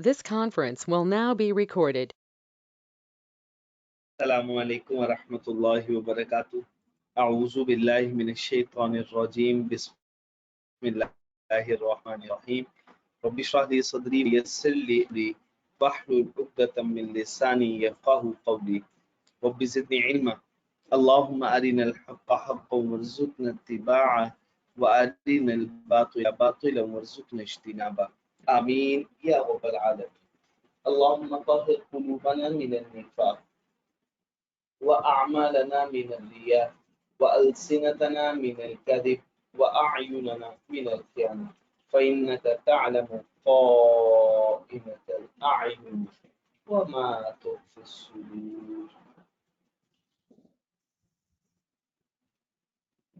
This conference will now be recorded. अस्सलामु अलैकुम व रहमतुल्लाहि व बरकातुहू। अऊज़ु बिल्लाहि मिनश शैतानिर रजीम। बिस्मिल्लाहिर रहमानिर रहीम। रब्बि इश्रह ली सदरी व यस्सिर ली अमरी वहलुल उक़दतम मिन लिसानी यफ़क़हू क़ौली। रब्बि ज़िदनी इल्मा। अल्लाहुम्मा अरिनल हक़्क़ हक़्क़न वरज़ुक़ना इत्तिबाअह व अरिनल बातिला बातिलन वरज़ुक़ना इज्तिनाबा। आमीन या रब्बल आलमीन। अल्लाहुम्मा तहिर क़ुलूबना मिनन निफ़ाक़ वअअमालना मिनर रिया वअल्सिनतना मिनल कज़िब वअअयुनना मिनल ख़ियाना फ़इन्नका तअलमु ख़ाइनतल अअयुन वमा तुख़फ़ी सुदूर।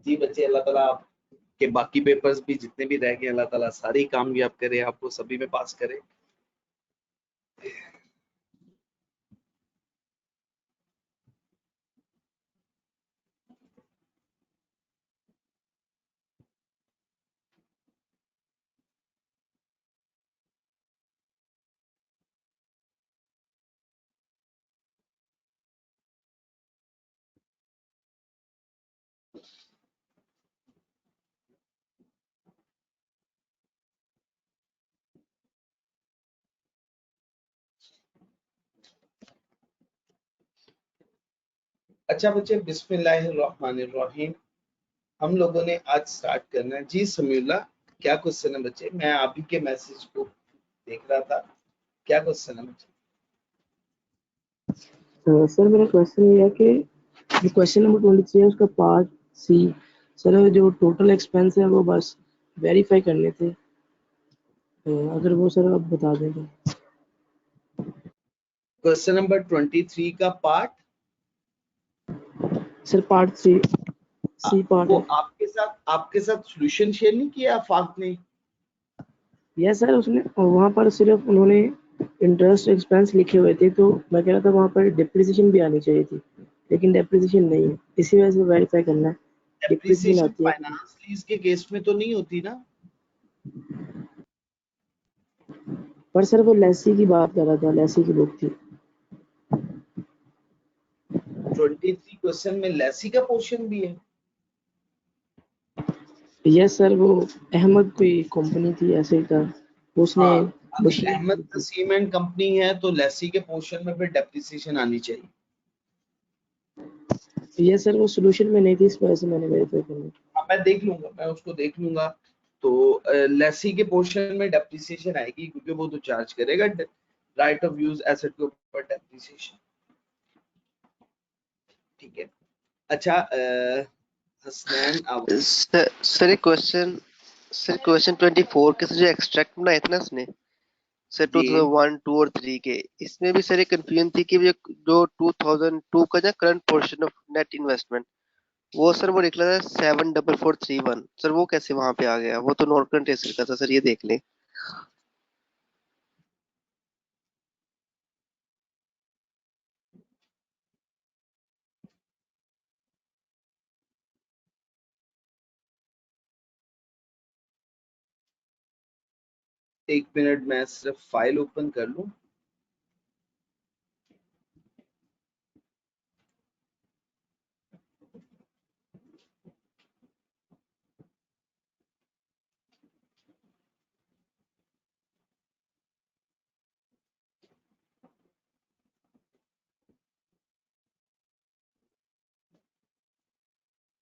जी बच्चे, अल्लाह ताला आपके बाकी पेपर्स भी जितने भी रह गए अल्लाह ताला सारे कामयाब करे, आपको सभी में पास करे। अच्छा बच्चे, बिस्मिल्लाहिर्रहमानिर्रहीम। हम लोगों ने आज स्टार्ट करना है। जी समीउल्लाह, क्या क्वेश्चन है बच्चे? मैं आप ही के मैसेज को देख रहा था। क्या क्वेश्चन है बच्चे? सर मेरा क्वेश्चन ये है कि जो क्वेश्चन नंबर 23 है उसका पार्ट सी, सर जो टोटल एक्सपेंस है वो बस वेरीफाई करने थे, अगर वो सर आप बता देंगे। क्वेश्चन नंबर 23 का part sir part C part वो है। आपके साथ सॉल्यूशन शेयर नहीं किया आफाक ने? यस सर, उसने वहाँ पर सिर्फ उन्होंने इंटरेस्ट एक्सपेंस लिखे हुए थे, तो मैं कह रहा था वहाँ पर डिप्रिसिएशन भी आनी चाहिए थी, लेकिन डिप्रिसिएशन नहीं है, इसी वजह से वेरीफाई करना है। डिप्रिसिएशन डेप्रिसिएशन आती है फाइनेंस लीज के केस में तो नहीं होती ना? पर सर वो लेसी की बात कर रहा था, लेसी की बुक थी। 23 क्वेश्चन में लेसी का पोर्शन भी है? यस सर, वो अहमद कोई कंपनी थी ऐसे ही था, उसने हाँ, अगर machine Ahmad Taseem and company है तो लेसी के पोर्शन में फिर डेप्रिसिएशन आनी चाहिए। यस सर, वो सॉल्यूशन में नहीं थी, इस वजह से मैंने वेरीफाई करना। हाँ, मैं देख लूंगा, मैं उसको देख लूंगा। तो लेसी के पोर्शन में डेप्रिसिएशन आएगी क्योंकि वो तो चार्ज करेगा राइट ऑफ यूज एसेट के ऊपर डेप्रिसिएशन। ठीक है। अच्छा, हसनैन सर एक क्वेश्चन 24 के जो एक्सट्रैक्ट बनाए थे ना इसने सर, 2001, 2 और 3 के, इसमें भी सर एक कंफ्यूजन थी कि जो 2002 का ना current portion of net investment, वो सर वो निकला था 74431। सर वो कैसे वहां पे आ गया? वो तो नॉन करंट एसेट का था सर, ये देख लें। एक मिनट, मैं सिर्फ फाइल ओपन कर लूं।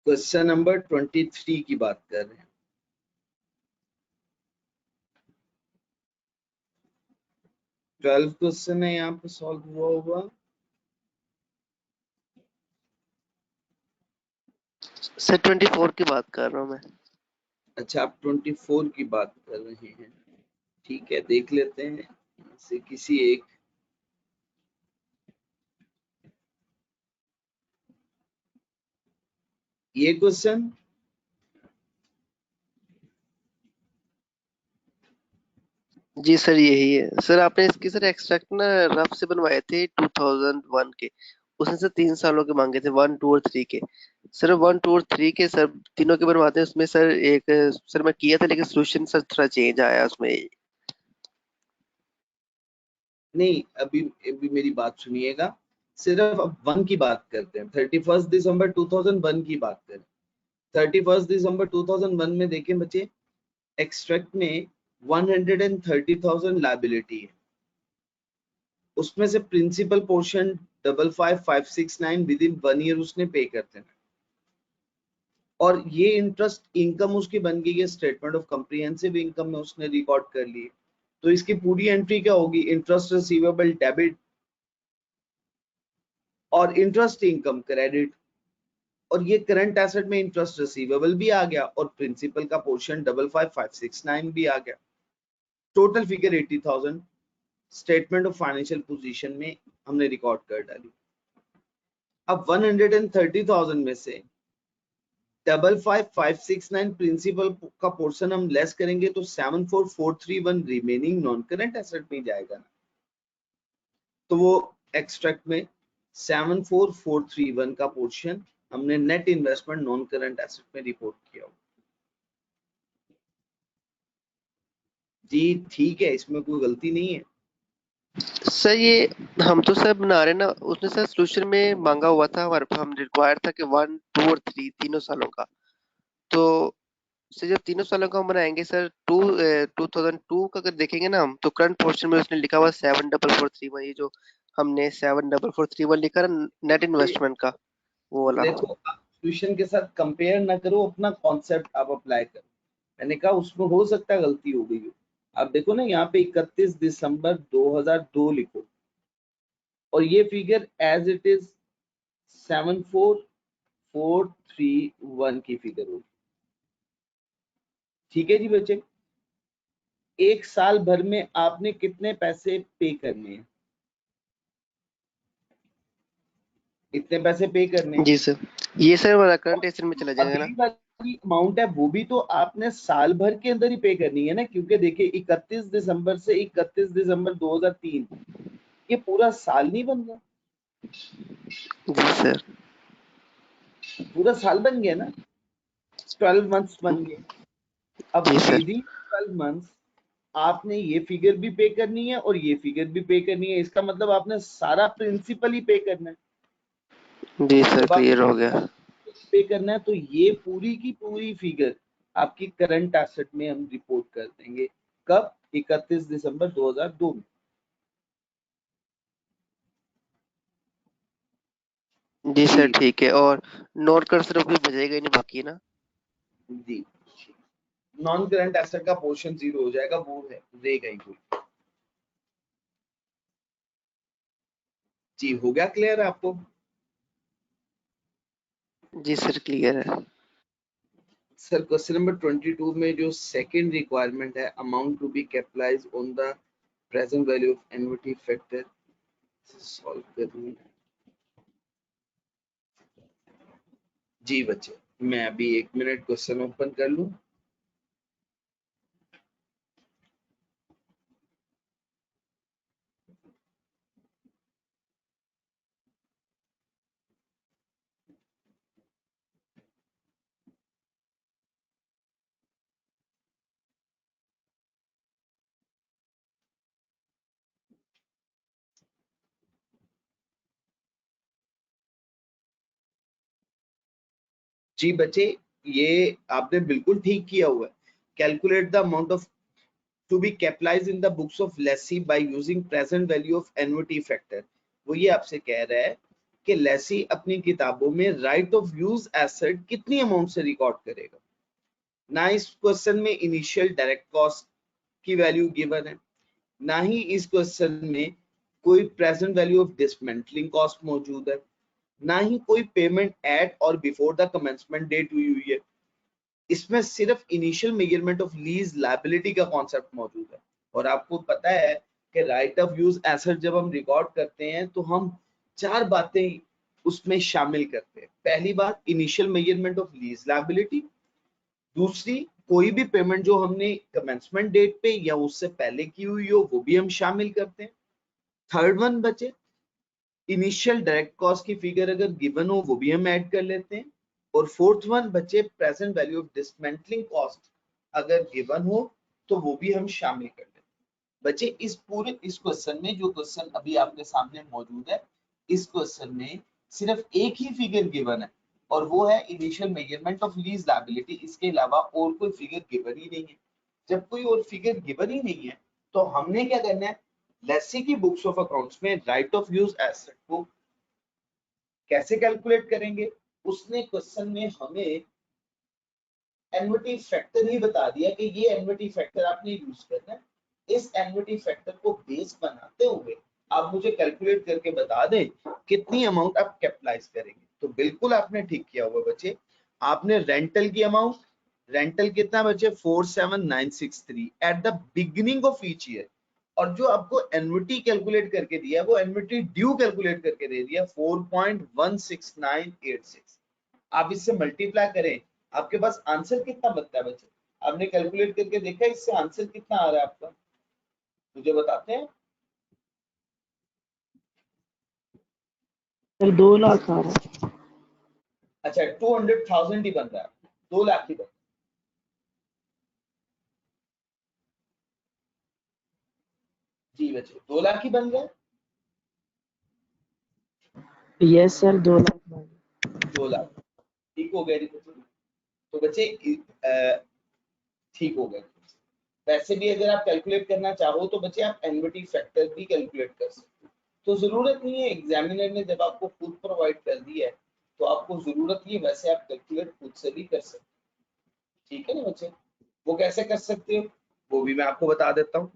क्वेश्चन नंबर 23 की बात कर रहे हैं। 12 क्वेश्चन है यहाँ पे सॉल्व हुआ होगा। सर 24 की बात कर रहा हूँ मैं। अच्छा, आप 24 की बात कर रहे हैं। ठीक है, देख लेते हैं यहाँ से किसी एक। ये क्वेश्चन जी सर यही है सर। आपने इसकी सर एक्सट्रैक्ट ना रफ से बनवाए थे 2001 के, उसने सर 3 सालों के मांगे थे, 1, 2 और 3 के। सर 1, 2 और 3 के सर तीनों के बनवाते हैं। उसमें सर एक सर मैं किया था, लेकिन सोल्यूशन सर थोड़ा चेंज आया उसमें। नहीं, अभी अभी मेरी बात सुनिएगा, सिर्फ अब 1 की बात करते हैं, 31 दिसंबर 2001 की बात करें। 31 दिसंबर 2001 में देखें बच्चे, एक्सट्रैक्ट में 130,000 लायबिलिटी है, उसमें से principal portion 55,569 within 1 year उसने पे करते हैं, और ये इंटरेस्ट इनकम उसकी बन गई है, स्टेटमेंट ऑफ कॉम्प्रिहेंसिव इनकम में उसने रिकॉर्ड कर ली। तो इसकी पूरी एंट्री क्या होगी, इंटरेस्ट रिसीवेबल डेबिट और इंटरेस्ट इनकम क्रेडिट, और ये करंट एसेट में इंटरेस्ट रिसीवेबल भी आ गया और प्रिंसिपल का पोर्शन 55,569 भी आ गया। Total figure 80,000 statement of financial position में हमने रिकॉर्ड कर डाली। अब 130,000 में से 55,569 प्रिंसिपल का पोर्शन हम लेस करेंगे तो 74,431 रिमेनिंग नॉन करंट एसेट में जाएगा ना, तो वो एक्सट्रैक्ट में 74,431 का पोर्शन हमने net investment non current asset में रिपोर्ट किया। जी ठीक है, इसमें कोई गलती नहीं है सर ये हम तो सर बना रहे हैं ना, उसने सर सोल्यूशन में मांगा हुआ था हमारे, हम रिक्वायर था कि 1, 2 और 3 तीनों सालों का। तो सर जब तीनों सालों का हम बनाएंगे सर 2002 का अगर देखेंगे ना हम, तो करंट पोर्शन में उसने लिखा हुआ 74431, ये जो हमने 74431 लिखा ना नेट इन्वेस्टमेंट का, वो वाला। देखो, आप ट्यूशन के साथ कंपेयर ना करो, अपना कॉन्सेप्ट आप अप्लाई करो। मैंने कहा उसमें हो सकता है गलती हो गई हो। आप देखो ना, यहाँ पे 31 दिसंबर 2002 लिखो और ये फिगर एज इट इज 74,431 की फिगर होगी। ठीक है जी बच्चे, एक साल भर में आपने कितने पैसे पे करने हैं, इतने पैसे पे करने हैं। जी सर, ये सर हमारा करंट एसेट में चला जाएगा ना। अगली वाली अमाउंट है वो भी तो आपने साल भर के अंदर ही पे करनी है ना, क्योंकि देखिए 31 दिसंबर से 31 दिसंबर 2003 ये पूरा साल नहीं बन गया, जी सर। पूरा साल बन गया ना, 12 मंथ्स बन गए। अब जी सर। विद इन 12 मंथ्स आपने ये फिगर भी पे करनी है और ये फिगर भी पे करनी है, इसका मतलब आपने सारा प्रिंसिपल ही पे करना है। जी सर, जब आप क्लियर हो गया। पे करना है तो ये पूरी की पूरी फिगर आपकी करंट एसेट में हम रिपोर्ट कर देंगे। कब, 31 दिसंबर 2002 में। जी जी सर ठीक है, और नोट कर सर कोई बचेगा ही नहीं बाकी ना। जी, नॉन करंट एसेट का पोर्शन जीरो हो जाएगा, वो है रहेगा ही कोई। जी हो गया क्लियर आपको। जी सर क्लियर है। सर क्वेश्चन नंबर 22 में जो सेकंड रिक्वायरमेंट है, amount to be capitalize on the present value of annuity factor, solve करनी है। जी बच्चे, मैं अभी 1 मिनट क्वेश्चन ओपन कर लूं। जी बच्चे, ये आपने बिल्कुल ठीक किया हुआ है। Calculate the amount of to be capitalized in the books of lessee by using present value of annuity factor. वो ये आपसे कह रहा है कि लेसी अपनी किताबों में राइट ऑफ यूज एसेट कितनी अमाउंट से रिकॉर्ड करेगा। ना इस क्वेश्चन में इनिशियल डायरेक्ट कॉस्ट की वैल्यू गिवन है, ना ही इस क्वेश्चन में कोई present value of dismantling cost मौजूद है, ना ही कोई पेमेंट एट और बिफोर द कमेंसमेंट डेट हुई हुई है। इसमें सिर्फ initial measurement of lease liability का कॉन्सेप्ट मौजूद है। और आपको पता है कि राइट ऑफ यूज एसेट जब हम रिकॉर्ड करते हैं तो हम 4 बातें उसमें शामिल करते हैं। पहली बात, initial measurement of lease liability. दूसरी, कोई भी पेमेंट जो हमने कमेंसमेंट डेट पे या उससे पहले की हुई हो वो भी हम शामिल करते हैं। थर्ड वन बचे, इनिशियल डायरेक्ट कॉस्ट की फिगर अगर गिवन हो वो भी हम ऐड कर लेते हैं। और फोर्थ वन बचे, present value of dismantling cost अगर गिवन हो तो वो भी हम शामिल कर लेते हैं। बच्चे इस पूरे इस क्वेश्चन में, जो क्वेश्चन अभी आपके सामने मौजूद है, इस क्वेश्चन में सिर्फ एक ही फिगर गिवन है और वो है initial measurement of lease liability. इसके अलावा और कोई फिगर गिवन ही नहीं है। जब कोई और फिगर गिवन ही नहीं है तो हमने क्या करना है, लेसी की बुक्स ऑफ अकाउंट्स में राइट ऑफ यूज एसेट को कैसे कैलकुलेट करेंगे। उसने क्वेश्चन में हमें एन्युटी फैक्टर ही बता दिया कि ये एन्युटी फैक्टर आपने यूज करना है। इस एन्युटी फैक्टर को बेस बनाते हुए आप मुझे कैलकुलेट करके बता दें कितनी अमाउंट आप कैपिटलाइज करेंगे। तो बिल्कुल आपने ठीक किया हुआ बच्चे। आपने रेंटल की अमाउंट, रेंटल कितना बच्चे 47963 at the beginning of each year, और जो आपको एन्युटी कैलकुलेट करके दिया है वो एन्युटी ड्यू कैलकुलेट करके दे दिया 4.16986। आप इससे मल्टीप्लाई करें, आपके पास आंसर कितना बनता है बच्चे? आपने कैलकुलेट करके देखा इससे आंसर कितना आ रहा है आपका, मुझे बताते हैं। सर 2 लाख आ रहा है। अच्छा 200,000 ही बन रहा है, 2 लाख ही बन रहा है। जी बच्चे 2 लाख ही बन गया। Yes sir 2 lakh. 2 लाख ठीक हो गया जी बच्चे। तो बच्चे ठीक हो गया। वैसे भी अगर आप कैलकुलेट करना चाहो तो बच्चे आप एन्युटी फैक्टर भी कैलकुलेट कर सकते हो। तो जरूरत नहीं है, एग्जामिनर ने जब आपको खुद प्रोवाइड कर दिया है तो आपको जरूरत नहीं है, वैसे आप कैलकुलेट खुद से भी कर सकते हो। ठीक है ना बच्चे? वो कैसे कर सकते हो वो भी मैं आपको बता देता हूँ।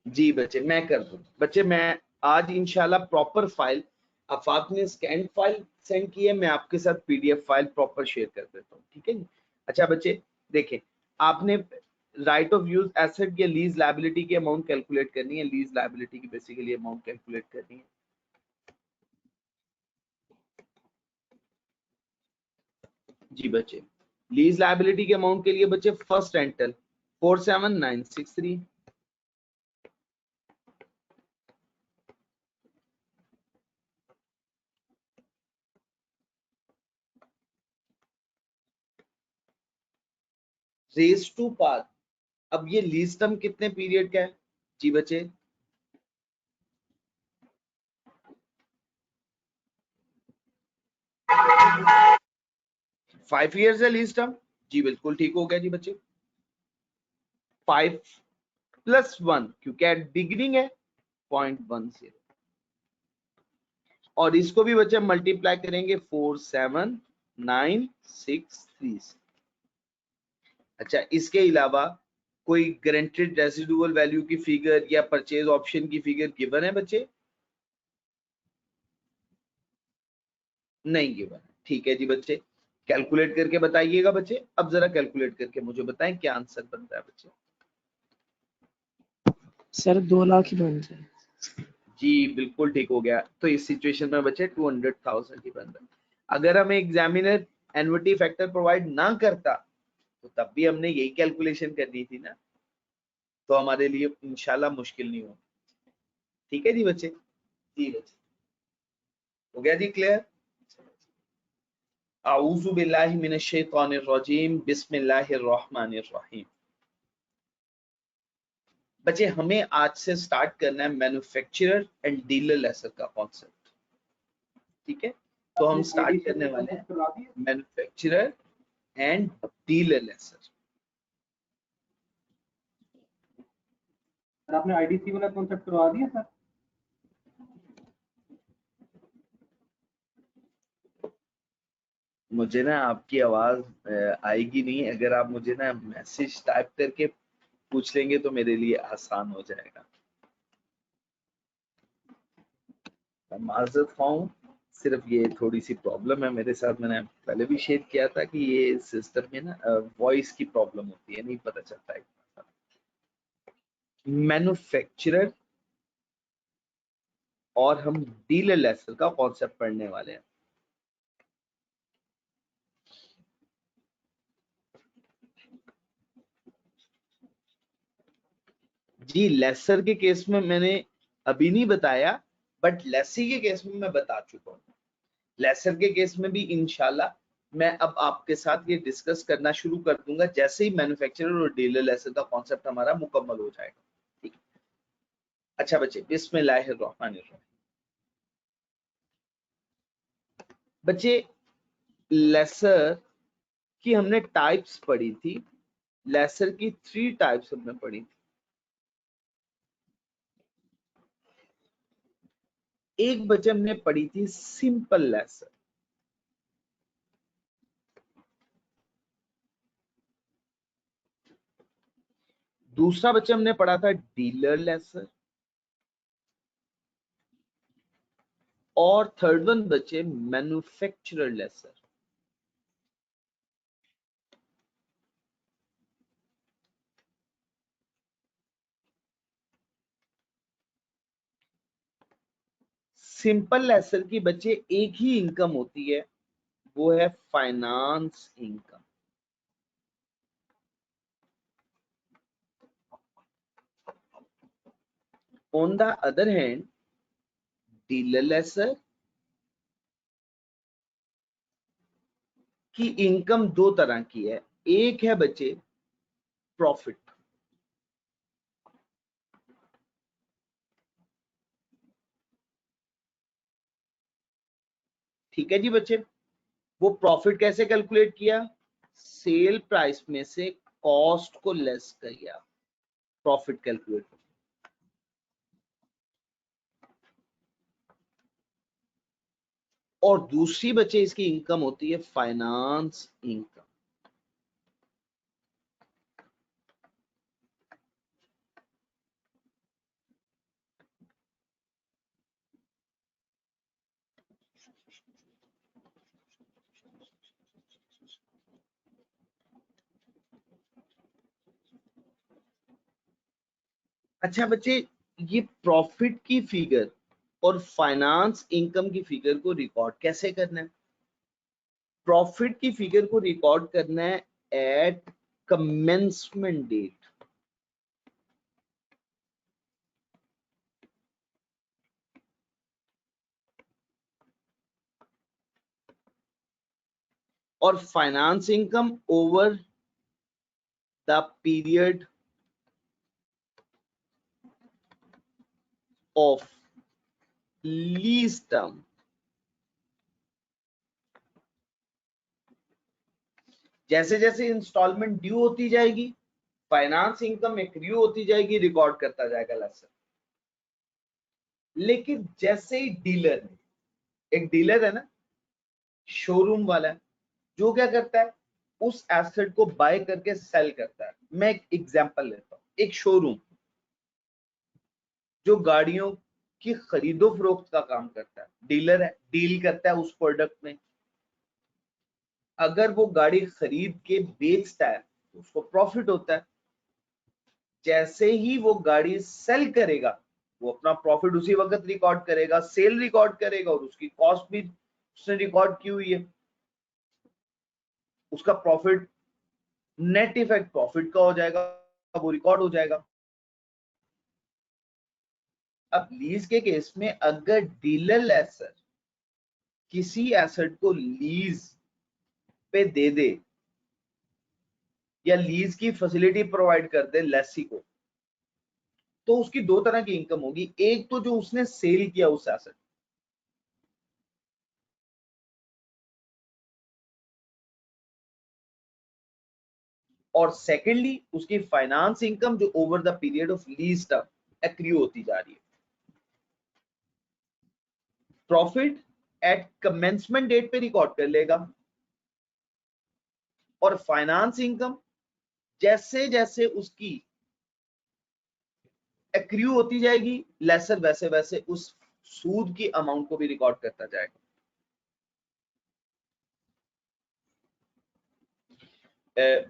जी बच्चे मैं कर दूँ बच्चे। मैं आज इंशाल्लाह प्रॉपर फाइल, आफाक ने स्कैन फाइल सेंड की है, मैं आपके साथ पीडीएफ फाइल प्रॉपर शेयर कर देता हूँ। ठीक है जी? अच्छा बच्चे देखें, आपने राइट ऑफ यूज एसेट या लीज लायबिलिटी की अमाउंट कैलकुलेट करनी है। लीज लायबिलिटी की बेसिकली अमाउंट कैलकुलेट करनी है। जी बच्चे लीज लायबिलिटी के अमाउंट के लिए बच्चे फर्स्ट रेंटल 47963, 2 पार्ट। अब ये लीज टर्म कितने पीरियड का है? जी बच्चे 5 ईयर्स है लीज टर्म। जी बिल्कुल ठीक हो गया जी बच्चे। 5+1 क्योंकि एट बिगिनिंग है 0.10, और इसको भी बच्चे मल्टीप्लाई करेंगे 47963 से। अच्छा इसके अलावा कोई गारंटेड रेसिडुअल वैल्यू की फिगर या परचेज ऑप्शन की फिगर गिवन है बच्चे? नहीं गिवन है। ठीक है जी बच्चे, कैलकुलेट करके बताइएगा बच्चे। अब जरा कैलकुलेट करके मुझे बताएं क्या आंसर बनता है बच्चे। सर 2 लाख ही बन जाए। जी बिल्कुल ठीक हो गया। तो इस सिचुएशन में बच्चे 200,000 ही बन रहा है। अगर हमें एग्जामिनर एन्युटी फैक्टर प्रोवाइड ना करता तो तब भी हमने यही कैलकुलेशन करनी थी ना, तो हमारे लिए इंशाल्लाह मुश्किल नहीं होगी। ठीक है जी बच्चे? जी बच्चे हो गया जी क्लियर। आऊज़ु बिल्लाहि मिनश शैतानिर रजीम, बिस्मिल्लाहिर रहमानिर रहीम। बच्चे हमें आज से स्टार्ट करना है मैन्युफैक्चरर एंड डीलर लेसर का कॉन्सेप्ट। ठीक है, तो हम स्टार्ट करने वाले हैं मैन्युफैक्चरर एंड डीलर लेसर। आपने आईडीसी वाला कॉन्सेप्ट करवा दिया सर? मुझे ना आपकी आवाज आएगी नहीं, अगर आप मुझे ना मैसेज टाइप करके पूछ लेंगे तो मेरे लिए आसान हो जाएगा। मैं माजरत खाऊं, सिर्फ ये थोड़ी सी प्रॉब्लम है मेरे साथ। मैंने पहले भी शेयर किया था कि ये सिस्टम में ना वॉइस की प्रॉब्लम होती है, नहीं पता चलता है। मैन्युफैक्चरर और हम डीलर लेसर का कॉन्सेप्ट पढ़ने वाले हैं। जी लेसर के केस में मैंने अभी नहीं बताया बट लेसी के केस में मैं बता चुका हूँ। लेसर के केस में भी इंशाल्लाह मैं अब आपके साथ ये डिस्कस करना शुरू कर दूंगा जैसे ही मैन्युफैक्चरर और डीलर लेसर का कॉन्सेप्ट हमारा मुकम्मल हो जाएगा। ठीक है, अच्छा बच्चे, बिस्मिल्लाहिर्रहमानिर्रहीम। बच्चे, लेसर की हमने टाइप्स पढ़ी थी। लेसर की 3 टाइप्स हमने पढ़ी थी। एक बच्चे हमने पढ़ी थी सिंपल लेसर, दूसरा बच्चे हमने पढ़ा था डीलर लेसर, और थर्ड वन बच्चे मैन्युफैक्चरर लेसर। सिंपल लेसर की बच्चे एक ही इनकम होती है, वो है finance income. On the other hand dealer lessor की इनकम दो तरह की है। एक है बच्चे प्रॉफिट, ठीक है जी बच्चे। वो प्रॉफिट कैसे कैलकुलेट किया? सेल प्राइस में से कॉस्ट को लेस किया, प्रॉफिट कैलकुलेट। और दूसरी बच्चे इसकी इनकम होती है फाइनेंस इनकम। अच्छा बच्चे, ये प्रॉफिट की फिगर और फाइनेंस इनकम की फिगर को रिकॉर्ड कैसे करना है? प्रॉफिट की फिगर को रिकॉर्ड करना है एट कमेंसमेंट डेट, और finance income over the period of lease term. जैसे जैसे इंस्टॉलमेंट ड्यू होती जाएगी, फाइनेंस इनकम एक्रू होती जाएगी, रिकॉर्ड करता जाएगा लेसर। लेकिन जैसे ही डीलर ने, एक डीलर है ना, शोरूम वाला है, जो क्या करता है, उस एसेट को बाय करके सेल करता है। मैं एक एग्जांपल लेता हूं, एक शोरूम जो गाड़ियों की खरीदो फरोख्त का काम करता है, डीलर है, डील करता है उस प्रोडक्ट में। अगर वो गाड़ी खरीद के बेचता है तो उसको प्रॉफिट होता है। जैसे ही वो गाड़ी सेल करेगा, वो अपना प्रॉफिट उसी वक्त रिकॉर्ड करेगा, सेल रिकॉर्ड करेगा, और उसकी कॉस्ट भी उसने रिकॉर्ड की हुई है। उसका प्रॉफिट, नेट इफेक्ट प्रॉफिट का हो जाएगा, वो रिकॉर्ड हो जाएगा। अब लीज के केस में अगर डीलर लेसर किसी एसेट को लीज पे दे दे या लीज की फैसिलिटी प्रोवाइड कर दे लेसी को, तो उसकी दो तरह की इनकम होगी। एक तो जो उसने सेल किया उस एसेट, और सेकेंडली उसकी फाइनेंस इनकम जो over the period of lease term accrue होती जा रही है। प्रॉफिट एट कमेंसमेंट डेट पे रिकॉर्ड कर लेगा, और फाइनेंस इनकम जैसे जैसे उसकी एक्रू होती जाएगी लेसर, वैसे वैसे उस सूद की अमाउंट को भी रिकॉर्ड करता जाएगा।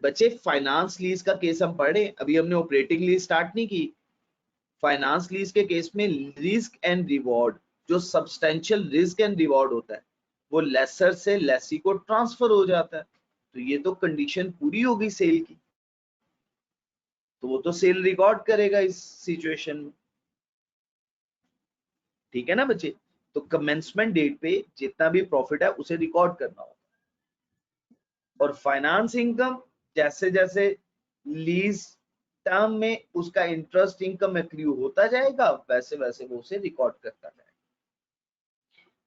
बच्चे, फाइनेंस लीज का केस हम पढ़े, अभी हमने ऑपरेटिंग लीज स्टार्ट नहीं की। फाइनेंस लीज के केस में रिस्क एंड रिवॉर्ड, जो सब्सटेंशियल रिस्क एंड रिवॉर्ड होता है, वो लेसर से लेसी को ट्रांसफर हो जाता है। तो ये तो कंडीशन पूरी होगी सेल की, तो वो तो सेल रिकॉर्ड करेगा इस सिचुएशन में। ठीक है ना बच्चे। तो कमेंसमेंट डेट पे जितना भी प्रॉफिट है उसे रिकॉर्ड करना होगा। और फाइनेंस इनकम जैसे जैसे लीज टर्म में उसका इंटरेस्ट इनकम एक्रू होता जाएगा, वैसे वैसे वो उसे रिकॉर्ड करता जाएगा।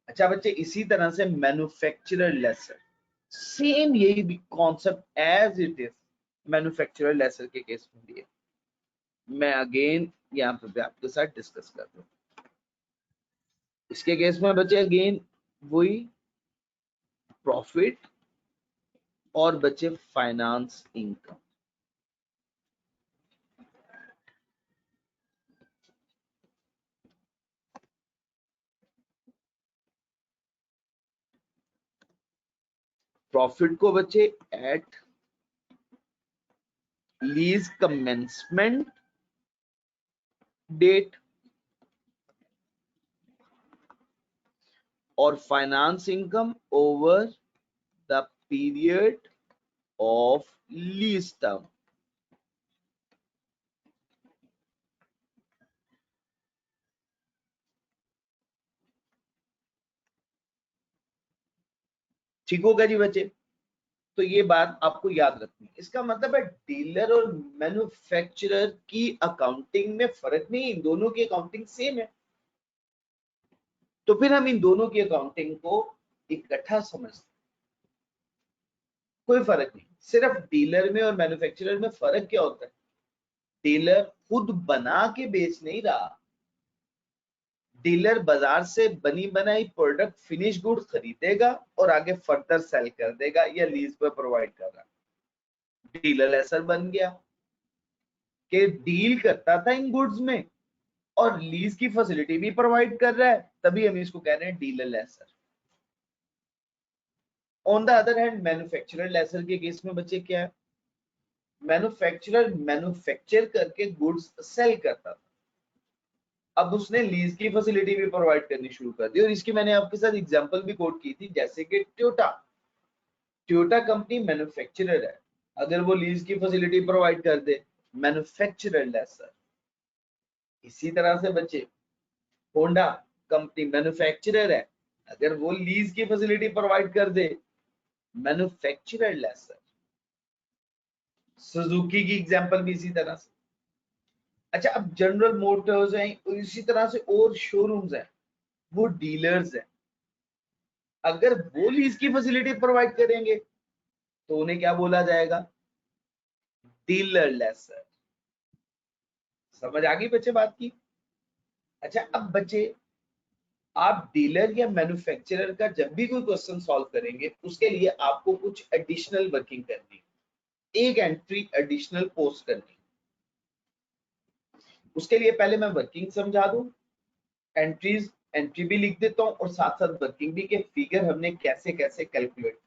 अच्छा बच्चे, इसी तरह से मैन्युफैक्चरर लेसर, सेम यही concept as it is manufacturer lessor के केस में भी है। मैं अगेन यहाँ पे आपके साथ डिस्कस कर दूं। इसके केस में बच्चे अगेन वही प्रॉफिट और बच्चे फाइनेंस इनकम। प्रॉफिट को बच्चे एट लीज कमेंसमेंट डेट और finance income over the period of lease term. ठीक होगा जी बच्चे। तो ये बात आपको याद रखनी है। इसका मतलब है डीलर और मैन्युफैक्चरर की अकाउंटिंग में फर्क नहीं, इन दोनों की अकाउंटिंग सेम है। तो फिर हम इन दोनों की अकाउंटिंग को इकट्ठा समझते, कोई फर्क नहीं। सिर्फ डीलर में और मैन्युफैक्चरर में फर्क क्या होता है, डीलर खुद बना के बेच नहीं रहा, डीलर बाजार से बनी बनाई प्रोडक्ट फिनिश गुड खरीदेगा और आगे फर्दर सेल कर देगा या लीज पर प्रोवाइड कर रहा। डीलर लेसर बन गया कि डील करता था इन गुड्स में और लीज की फैसिलिटी भी प्रोवाइड कर रहा है, तभी हम इसको कह रहे हैं dealer lessor. On the other hand manufacturer lessor के केस में बच्चे क्या है, मैन्युफैक्चरर मैन्युफैक्चर करके गुड्स सेल करता था, अब उसने लीज की फैसिलिटी भी प्रोवाइड करनी शुरू कर दी। और इसकी मैंने आपके साथ एग्जांपल भी कोट की थी, जैसे कि टोयोटा कंपनी मैन्युफैक्चरर है, अगर वो लीज की फैसिलिटी प्रोवाइड कर दे, मैन्युफैक्चरर लेसर। इसी तरह से बच्चे होंडा कंपनी मैन्युफैक्चरर है, अगर वो लीज की फैसिलिटी प्रोवाइड कर दे, मैन्युफैक्चरर लेसर। सुजुकी की एग्जांपल भी इसी तरह से। अच्छा, अब जनरल मोटर्स हैं, इसी तरह से और शोरूम्स हैं, वो डीलर्स हैं, अगर वो लीज की फैसिलिटी प्रोवाइड करेंगे तो उन्हें क्या बोला जाएगा, डीलर लेसर। समझ आ गई बच्चे बात की। अच्छा, अब बच्चे आप डीलर या मैन्युफैक्चरर का जब भी कोई क्वेश्चन सॉल्व करेंगे, उसके लिए आपको कुछ एडिशनल वर्किंग करनी, एक एंट्री एडिशनल पोस्ट करनी। उसके लिए पहले मैं वर्किंग समझा दूं, एंट्री भी लिख देता हूं और साथ साथ वर्किंग भी, के फिगर हमने कैसे कैसे कैलकुलेट।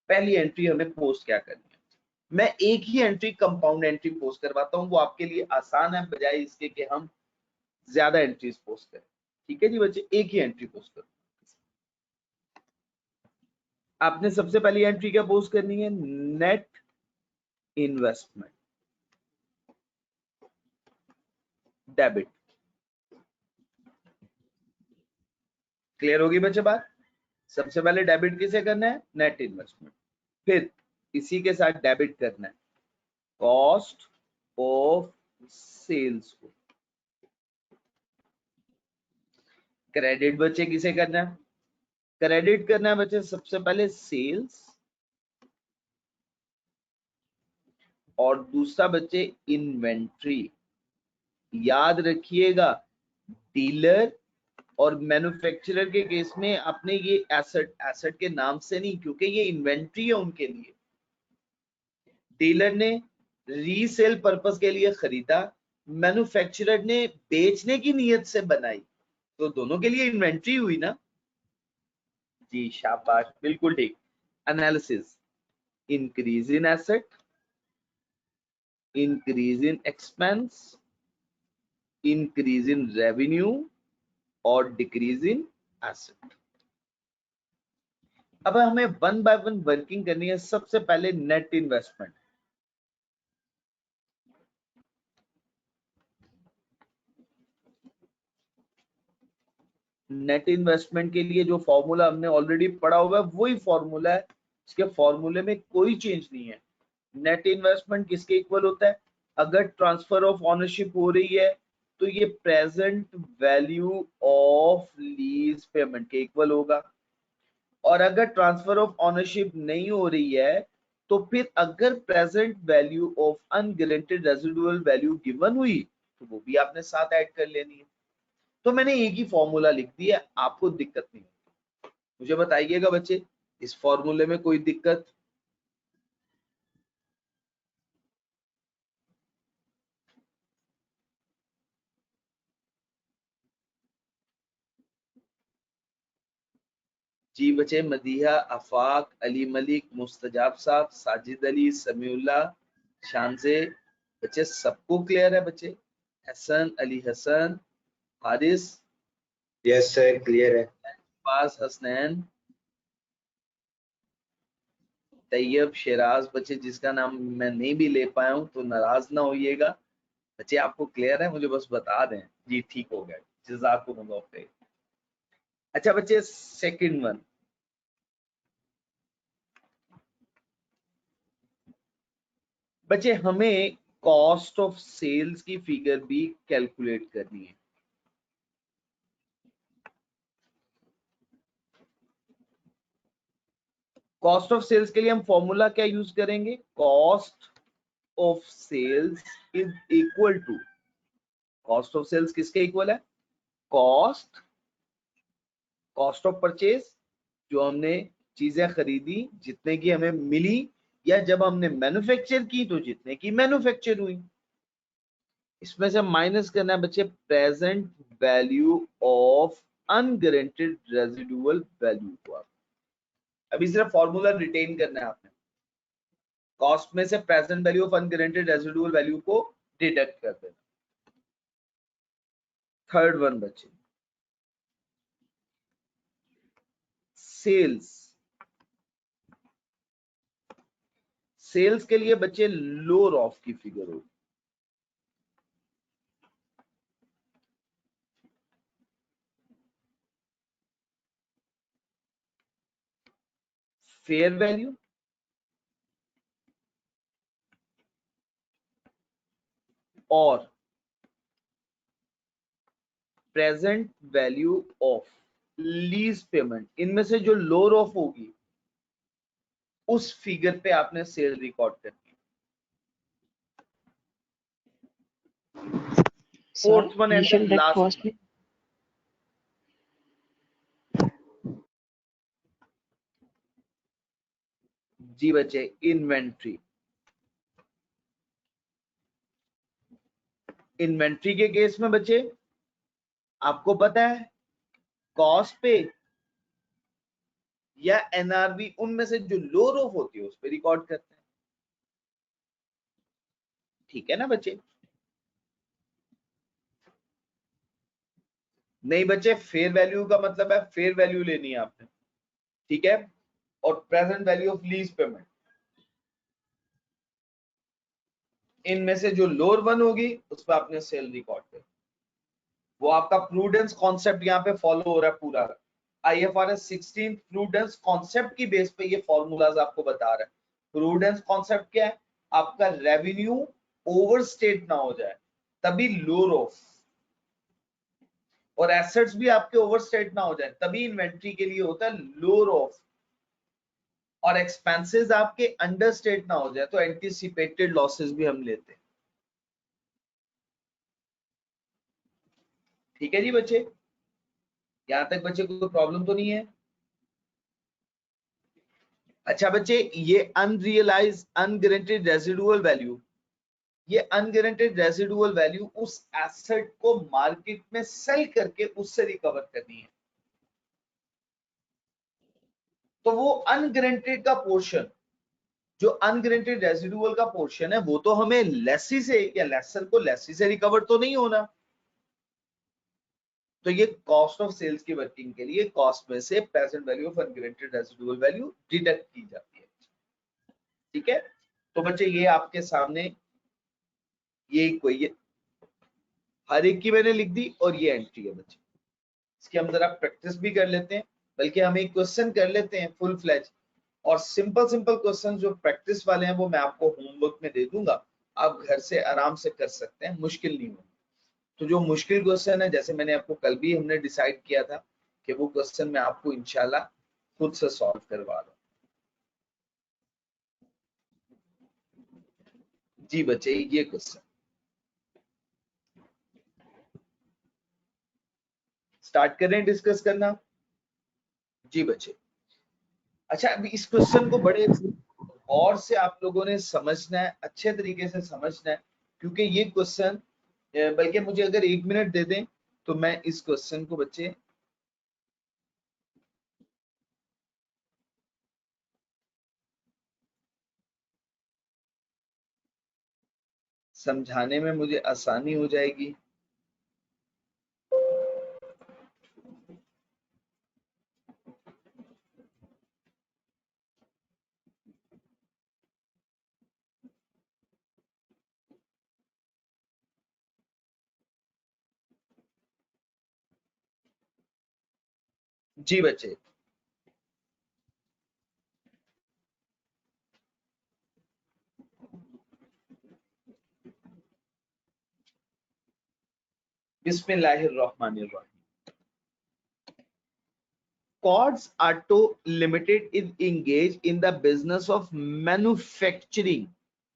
पहली एंट्री हमें पोस्ट क्या करनी है, मैं एक ही एंट्री कंपाउंड एंट्री पोस्ट करवाता हूं, वो आपके लिए आसान है बजाय इसके कि हम ज्यादा एंट्रीज पोस्ट करें। ठीक है जी बच्चे, एक ही एंट्री पोस्ट करो। आपने सबसे पहली एंट्री क्या पोस्ट करनी है, नेट इन्वेस्टमेंट डेबिट। क्लियर होगी बच्चे बात। सबसे पहले डेबिट किसे करना है, नेट इन्वेस्टमेंट। फिर इसी के साथ डेबिट करना है कॉस्ट ऑफ सेल्स को। क्रेडिट बच्चे किसे करना है, क्रेडिट करना है बच्चे सबसे पहले सेल्स, और दूसरा बच्चे इन्वेंट्री। याद रखिएगा, डीलर और मैन्युफैक्चरर के केस में अपने ये एसेट के नाम से नहीं, क्योंकि ये इन्वेंट्री है उनके लिए। डीलर ने रीसेल पर्पस के लिए खरीदा, मैन्युफैक्चरर ने बेचने की नीयत से बनाई, तो दोनों के लिए इन्वेंट्री हुई ना जी, शाबाश, बिल्कुल ठीक। Analysis, increase in asset, increase in expense, increase in revenue और डिक्रीज इन एसेट। अब हमें वन बाय वन वर्किंग करनी है। सबसे पहले नेट इन्वेस्टमेंट, नेट इन्वेस्टमेंट के लिए जो फॉर्मूला हमने ऑलरेडी पढ़ा हुआ है वही फॉर्मूला है, इसके फॉर्मूले में कोई चेंज नहीं है। नेट इन्वेस्टमेंट किसके इक्वल होता है? अगर ट्रांसफर ऑफ ओनरशिप हो रही है तो ये present value of lease payment के इक्वल होगा, और अगर ट्रांसफर ऑफ ओनरशिप नहीं हो रही है तो फिर अगर present value of unguaranteed residual value given हुई तो वो भी आपने साथ ऐड कर लेनी है। तो मैंने एक ही फॉर्मूला लिख दिया, आपको दिक्कत नहीं होगी। मुझे बताइएगा बच्चे, इस फॉर्मूले में कोई दिक्कत? जी बच्चे, मदीहा, आफाक, अली मलिक, मुस्तजाब साहब, साजिद अली, समीउल्लाह, शानजे, बच्चे सबको क्लियर है? बच्चे Hasan, Ali Hasan, Haris, yes sir clear है। पास, हसनैन, तैयब, शेराज, बच्चे जिसका नाम मैं नहीं भी ले पाया हूं तो नाराज ना होइएगा। बच्चे आपको क्लियर है? मुझे बस बता दें। जी ठीक हो गया, जज़ाकुमुल्लाह खैर। अच्छा बच्चे, सेकंड वन, बच्चे हमें कॉस्ट ऑफ सेल्स की फिगर भी कैलकुलेट करनी है। कॉस्ट ऑफ सेल्स के लिए हम फॉर्मूला क्या यूज करेंगे? Cost of sales is equal to, cost of sales किसके इक्वल है? कॉस्ट ऑफ परचेज, जो हमने चीजें खरीदी जितने की हमें मिली, या जब हमने मैन्युफैक्चर की तो जितने की मैन्युफैक्चर हुई। इसमें से माइनस करना है बच्चे present value of unguaranteed residual value को। आप अभी सिर्फ फॉर्मूला रिटेन करना है आपने, कॉस्ट में से present value of unguaranteed residual value को डिडक्ट कर देना। थर्ड वन बच्चे, सेल्स। सेल्स के लिए बच्चे लोअर ऑफ की फिगर होगी। फेयर वैल्यू और present value of lease payment, इनमें से जो लोअर ऑफ होगी उस फिगर पे आपने सेल रिकॉर्ड करनी है। Fourth one and initial direct last cost में जी बच्चे, इन्वेंट्री। इन्वेंट्री के केस में बच्चे आपको पता है कॉस्ट पे या एनआरवी, उनमें से जो लोअर ऑफ होती है उस पे रिकॉर्ड करते हैं। ठीक है ना बच्चे? नहीं बच्चे, फेयर वैल्यू का मतलब है फेयर वैल्यू लेनी है आपने, ठीक है? और present value of lease payment, इनमें से जो लोअर वन होगी उस पर आपने सेल रिकॉर्ड कर, वो आपका प्रूडेंस कॉन्सेप्ट यहाँ पे फॉलो हो रहा है पूरा। IFRS 16 प्रूडेंस कॉन्सेप्ट की बेस पे ये फॉर्मूलाज आपको बता रहा है। प्रूडेंस कॉन्सेप्ट क्या है? आपका रेवेन्यू ओवरस्टेट ना हो जाए तभी लोअर ऑफ, और एसेट्स भी आपके ओवरस्टेट ना हो जाए तभी इन्वेंट्री के लिए होता है लोअर ऑफ, और एक्सपेंसेस आपके अंडरस्टेट ना हो जाए तो एंटीसिपेटेड लॉसेस भी हम लेते हैं। ठीक है जी बच्चे, यहां तक बच्चे कोई प्रॉब्लम तो नहीं है? अच्छा बच्चे, ये अनरियलाइज अनगारंटेड रेजिडुअल वैल्यू, ये अनगारंटेड रेजिडुअल वैल्यू उस एसेट को मार्केट में सेल करके उससे रिकवर करनी है। तो वो अनगारंटेड का पोर्शन, जो अनगारंटेड रेजिडुअल का पोर्शन है, वो तो हमें लेसी से या लेसर को लेसी से रिकवर तो नहीं होना। तो ये कॉस्ट ऑफ सेल्स की वर्किंग के लिए कॉस्ट में से present value of unguaranteed residual value deduct की जाती है। ठीक है? तो बच्चे ये आपके सामने ये कोई हर एक की मैंने लिख दी और ये एंट्री है बच्चे। इसकी हम जरा प्रैक्टिस भी कर लेते हैं, बल्कि हम एक क्वेश्चन कर लेते हैं फुल फ्लैज, और सिंपल सिंपल क्वेश्चन जो प्रैक्टिस वाले हैं वो मैं आपको होमवर्क में दे दूंगा, आप घर से आराम से कर सकते हैं, मुश्किल नहीं होगा। तो जो मुश्किल क्वेश्चन है, जैसे मैंने आपको कल भी हमने डिसाइड किया था कि वो क्वेश्चन मैं आपको इंशाल्लाह खुद से सॉल्व करवा दूं। जी बच्चे, ये क्वेश्चन स्टार्ट करें डिस्कस करना। जी बच्चे, अच्छा अभी इस क्वेश्चन को बड़े गौर से आप लोगों ने समझना है, अच्छे तरीके से समझना है, क्योंकि ये क्वेश्चन, बल्कि मुझे अगर 1 मिनट दे दें तो मैं इस क्वेश्चन को बच्चे समझाने में मुझे आसानी हो जाएगी। जी बच्चे, बिस्मिल्लाहिर्रहमानिर्रहीम। Quartz Auto Limited is engaged in the business of manufacturing।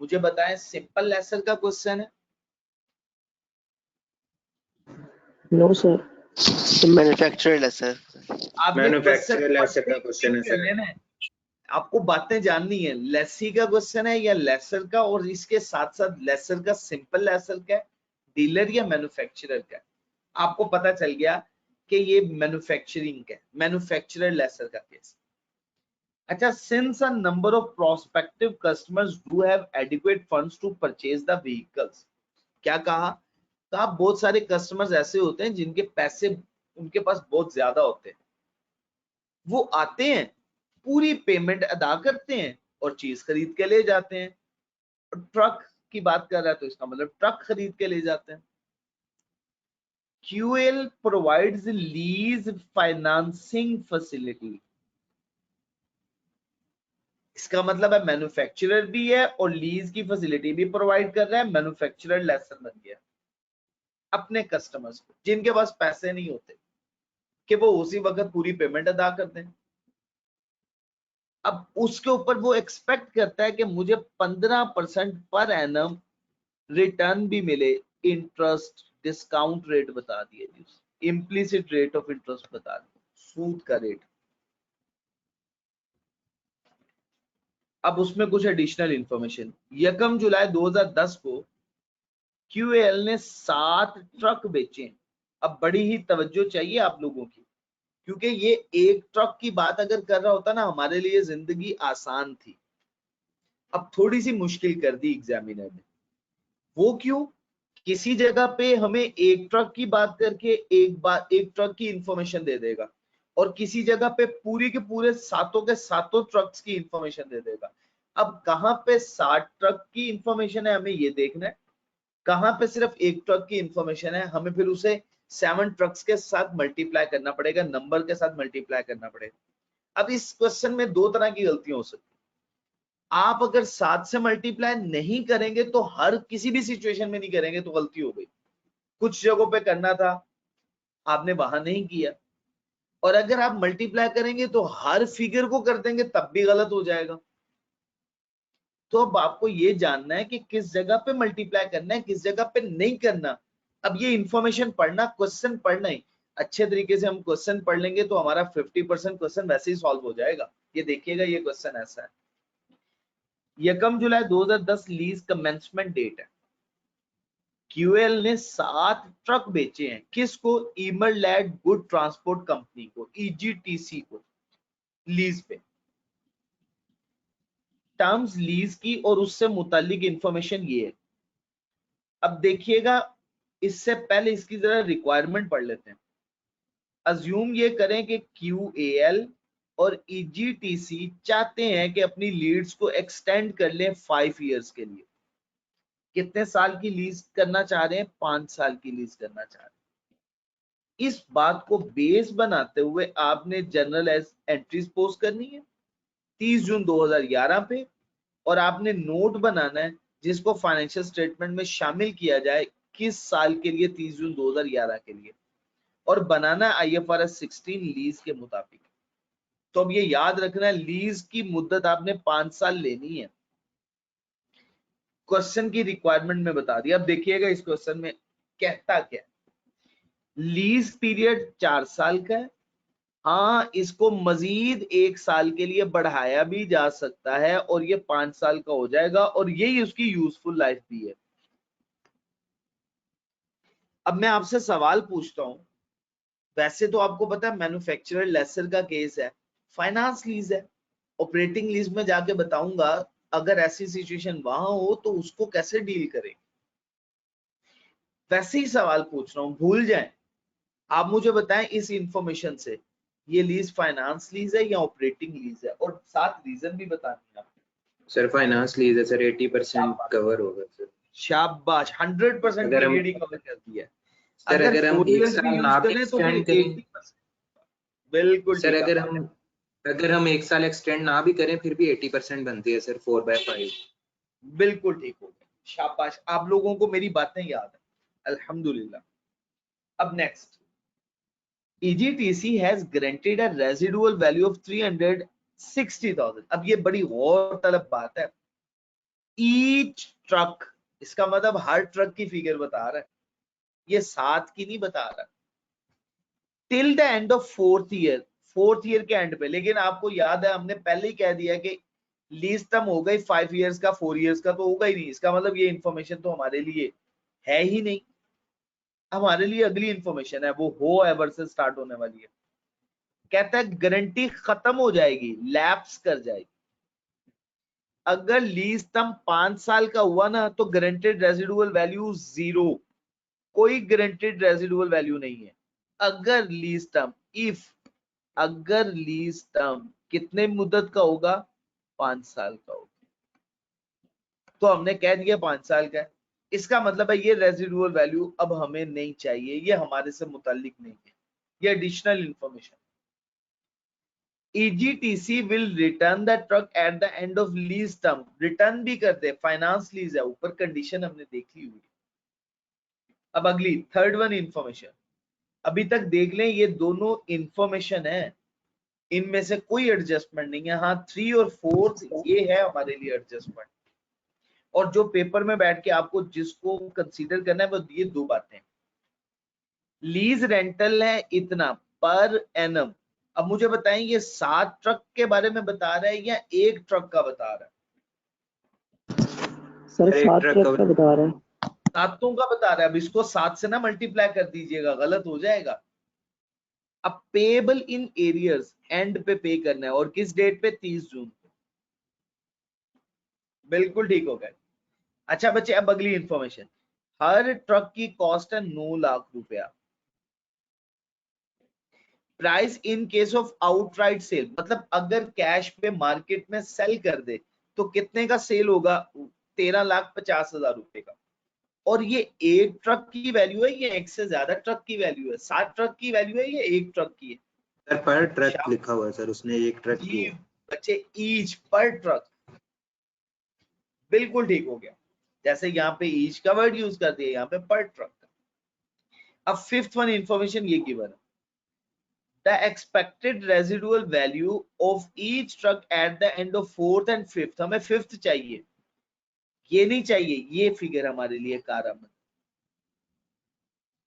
मुझे बताएं, सिंपल लेसन का क्वेश्चन है। No sir. मैन्युफैक्चरर है सर। आपने मैन्युफैक्चरर लेसर का क्वेश्चन है सर। लेना है, आपको बातें जाननी है, लेसी का क्वेश्चन है या लेसर का, और इसके साथ साथ लेसर का सिंपल लेसर का, डीलर या मैन्युफैक्चरर का। आपको पता चल गया कि ये मैन्युफैक्चरिंग का, मैन्युफैक्चरर लेसर का केस। अच्छा, since a number of prospective customers do have adequate funds to purchase the vehicles। क्या कहा? कहा बहुत सारे कस्टमर्स ऐसे होते हैं जिनके पैसे उनके पास बहुत ज्यादा होते हैं, वो आते हैं, पूरी पेमेंट अदा करते हैं और चीज खरीद के ले जाते हैं। ट्रक की बात कर रहा है तो इसका मतलब ट्रक खरीद के ले जाते हैं। QL provides lease financing facility। इसका मतलब है मैन्युफैक्चरर भी है और लीज की फैसिलिटी भी प्रोवाइड कर रहा है। मैन्युफैक्चरर लेसन बन गया अपने कस्टमर्स को जिनके पास पैसे नहीं होते कि वो उसी वक्त पूरी पेमेंट अदा कर दें। अब उसके ऊपर वो एक्सपेक्ट करता है कि मुझे 15% पर एनम रिटर्न भी मिले। इंटरेस्ट डिस्काउंट रेट बता दिए जी, इम्प्लिसिट रेट ऑफ इंटरेस्ट बता दिया, सूद का रेट। अब उसमें कुछ एडिशनल इंफॉर्मेशन, 1 जुलाई 2010 को QAL ने 7 ट्रक बेचे। अब बड़ी ही तवज्जो चाहिए आप लोगों की, क्योंकि ये एक ट्रक की बात अगर कर रहा होता ना, हमारे लिए जिंदगी आसान थी। अब थोड़ी सी मुश्किल कर दी एग्जामिनर ने। वो क्यों? किसी जगह पे हमें एक ट्रक की बात करके एक ट्रक की इंफॉर्मेशन दे देगा, और किसी जगह पे पूरी के पूरे सातों के सातों ट्रक्स की इंफॉर्मेशन दे देगा। अब कहां पे 60 ट्रक की इंफॉर्मेशन है हमें ये देखना है, कहां पे सिर्फ एक ट्रक की इंफॉर्मेशन है, हमें फिर उसे 7 ट्रक्स के साथ मल्टीप्लाई करना पड़ेगा, नंबर के साथ मल्टीप्लाई करना पड़ेगा। अब इस क्वेश्चन में 2 तरह की गलतियां हो सकती। आप अगर 7 से मल्टीप्लाई नहीं करेंगे तो हर किसी भी सिचुएशन में नहीं करेंगे तो गलती हो गई। कुछ जगहों पे करना था, आपने वहां नहीं किया, और अगर आप मल्टीप्लाई करेंगे तो हर फिगर को कर देंगे तब भी गलत हो जाएगा। तो अब आपको ये जानना है कि किस जगह पे मल्टीप्लाई करना है, किस जगह पे नहीं करना। अब ये इंफॉर्मेशन पढ़ना, क्वेश्चन पढ़ना ही अच्छे तरीके से हम क्वेश्चन पढ़ लेंगे तो हमारा 50% क्वेश्चन वैसे ही सॉल्व हो जाएगा। ये देखिएगा, ये क्वेश्चन ऐसा है। 1 जुलाई 2010 लीज कमेंसमेंट डेट है। QL ने 7 ट्रक बेचे हैं, किसको? इमरलैड गुड ट्रांसपोर्ट कंपनी को, EGTC को, लीज पे। टर्म्स लीज की और उससे मुतालिक इंफॉर्मेशन ये है। अब देखिएगा, इससे पहले इसकी जरा रिक्वायरमेंट पढ़ लेते हैं। अज्यूम ये करें कि QAL और EGTC चाहते हैं कि अपनी लीड्स को एक्सटेंड कर लें 5 इयर्स के लिए। कितने साल की लीज करना चाह रहे हैं? 5 साल की लीज करना चाह रहे हैं। इस बात को बेस बनाते हुए आपने जर्नल एंट्रीज पोस्ट करनी है 30 जून 2011 पे, और आपने नोट बनाना है जिसको फाइनेंशियल स्टेटमेंट में शामिल किया जाए किस साल के लिए, 30 जून 2011 के लिए, और बनाना IFRS 16 लीज के मुताबिक। तो अब ये याद रखना है, लीज की मुद्दत आपने 5 साल लेनी है। क्वेश्चन की रिक्वायरमेंट में बता दिया। अब देखिएगा इस क्वेश्चन में कहता क्या है, लीज पीरियड 4 साल का है। हाँ, इसको मजीद 1 साल के लिए बढ़ाया भी जा सकता है और ये 5 साल का हो जाएगा, और यही उसकी यूजफुल लाइफ भी है। अब मैं आपसे सवाल पूछता हूं, वैसे तो आपको पता है मैन्युफैक्चरर लेसर का केस है, फाइनेंस लीज है, ऑपरेटिंग लीज में जाके बताऊंगा अगर ऐसी सिचुएशन वहां हो तो उसको कैसे डील करें। वैसे ही सवाल पूछ रहा हूं, भूल जाएं। आप मुझे बताएं इस इंफॉर्मेशन से ये लीज फाइनेंस लीज है या ऑपरेटिंग लीज है, और साथ रीजन भी बतानी है आपको। सर फाइनेंस लीज है सर, 80% कवर होगा सर। शाबाश, 100% अगर हम पीरियड कवर कर दिया है। सर अगर अगर हम 4 एक इयर्स भी साल यूज ना भी करें तो फिर एक्सटेंड करें 80%। बिल्कुल सर, ठीक है। अगर हम 1 साल एक्सटेंड ना भी करें फिर भी 80% बनती है सर 4/5। बिल्कुल ठीक हो गया, शाबाश, आप लोगों को मेरी बातें याद है, अल्हम्दुलिल्लाह। अब next, EGTC has granted a residual value of 360,000। अब ये बड़ी गौर तलब बात है। ईच ट्रक, इसका मतलब हर ट्रक की फिगर बता रहा है, ये 7 की नहीं बता रहा। Till the end of 4th year, 4th year के एंड पे। लेकिन आपको याद है हमने पहले ही कह दिया कि लीज टर्म हो गई 5 इयर्स का, 4 इयर्स का तो होगा ही नहीं। इसका मतलब ये इंफॉर्मेशन तो हमारे लिए है ही नहीं। हमारे लिए अगली इंफॉर्मेशन है, वो हो एवर से स्टार्ट होने वाली है। कहता है गारंटी खत्म हो जाएगी, लैप्स कर जाएगी। अगर लीज टर्म 5 साल का हुआ ना तो गारंटेड रेजिडुअल वैल्यू 0, कोई गारंटेड रेजिडुअल वैल्यू नहीं है। अगर लीज टर्म, अगर लीज टर्म कितने मुद्दत का होगा, 5 साल का होगा, तो हमने कह दिया 5 साल का है। इसका मतलब है ये रेजिडुअल वैल्यू अब हमें नहीं चाहिए, ये हमारे से मुताल्लिक नहीं है, ये additional information. EGTC will return the truck at the end of lease term। Return भी कर दे, फाइनेंस लीज है, ऊपर कंडीशन हमने देखी हुई। अब अगली थर्ड वन इंफॉर्मेशन, अभी तक देख लें ये दोनों इंफॉर्मेशन है, इनमें से कोई एडजस्टमेंट नहीं है। हाँ, 3 और 4 ये है हमारे लिए एडजस्टमेंट, और जो पेपर में बैठ के आपको जिसको कंसीडर करना है वो ये 2 बातें। लीज रेंटल है इतना पर एनम। अब मुझे बताएं ये 7 ट्रक के बारे में बता रहा है या 1 ट्रक का बता रहा है? सर 7 ट्रक का बता रहा है। 7 का बता रहा है। अब इसको 7 से ना मल्टीप्लाई कर दीजिएगा, गलत हो जाएगा। अब पेएबल इन एरियर्स एंड पे पे करना है, और किस डेट पे, 30 जून पे। बिल्कुल ठीक हो गया। अच्छा बच्चे, अब अगली इंफॉर्मेशन, हर ट्रक की कॉस्ट है 9 लाख रुपया। Price in case of outright sale, मतलब अगर कैश पे मार्केट में सेल कर दे तो कितने का सेल होगा, 13,50,000 रुपए का। और ये 1 ट्रक की वैल्यू है, ये 1 से ज्यादा ट्रक की वैल्यू है, 7 ट्रक की वैल्यू है, ये 1 ट्रक की है। सर पर ट्रक लिखा हुआ है सर, उसने 1 ट्रक की है। बच्चे ईच पर ट्रक, बिल्कुल ठीक हो गया। जैसे यहाँ पे ईच का वर्ड यूज कर दिया, यहाँ पे पर ट्रक। अब 5th वन इंफॉर्मेशन ये गिवन है, the expected residual value of each truck at the end of 4th and 5th। हमें 5th चाहिए, ये नहीं चाहिए, ये फिगर हमारे लिए कारगर।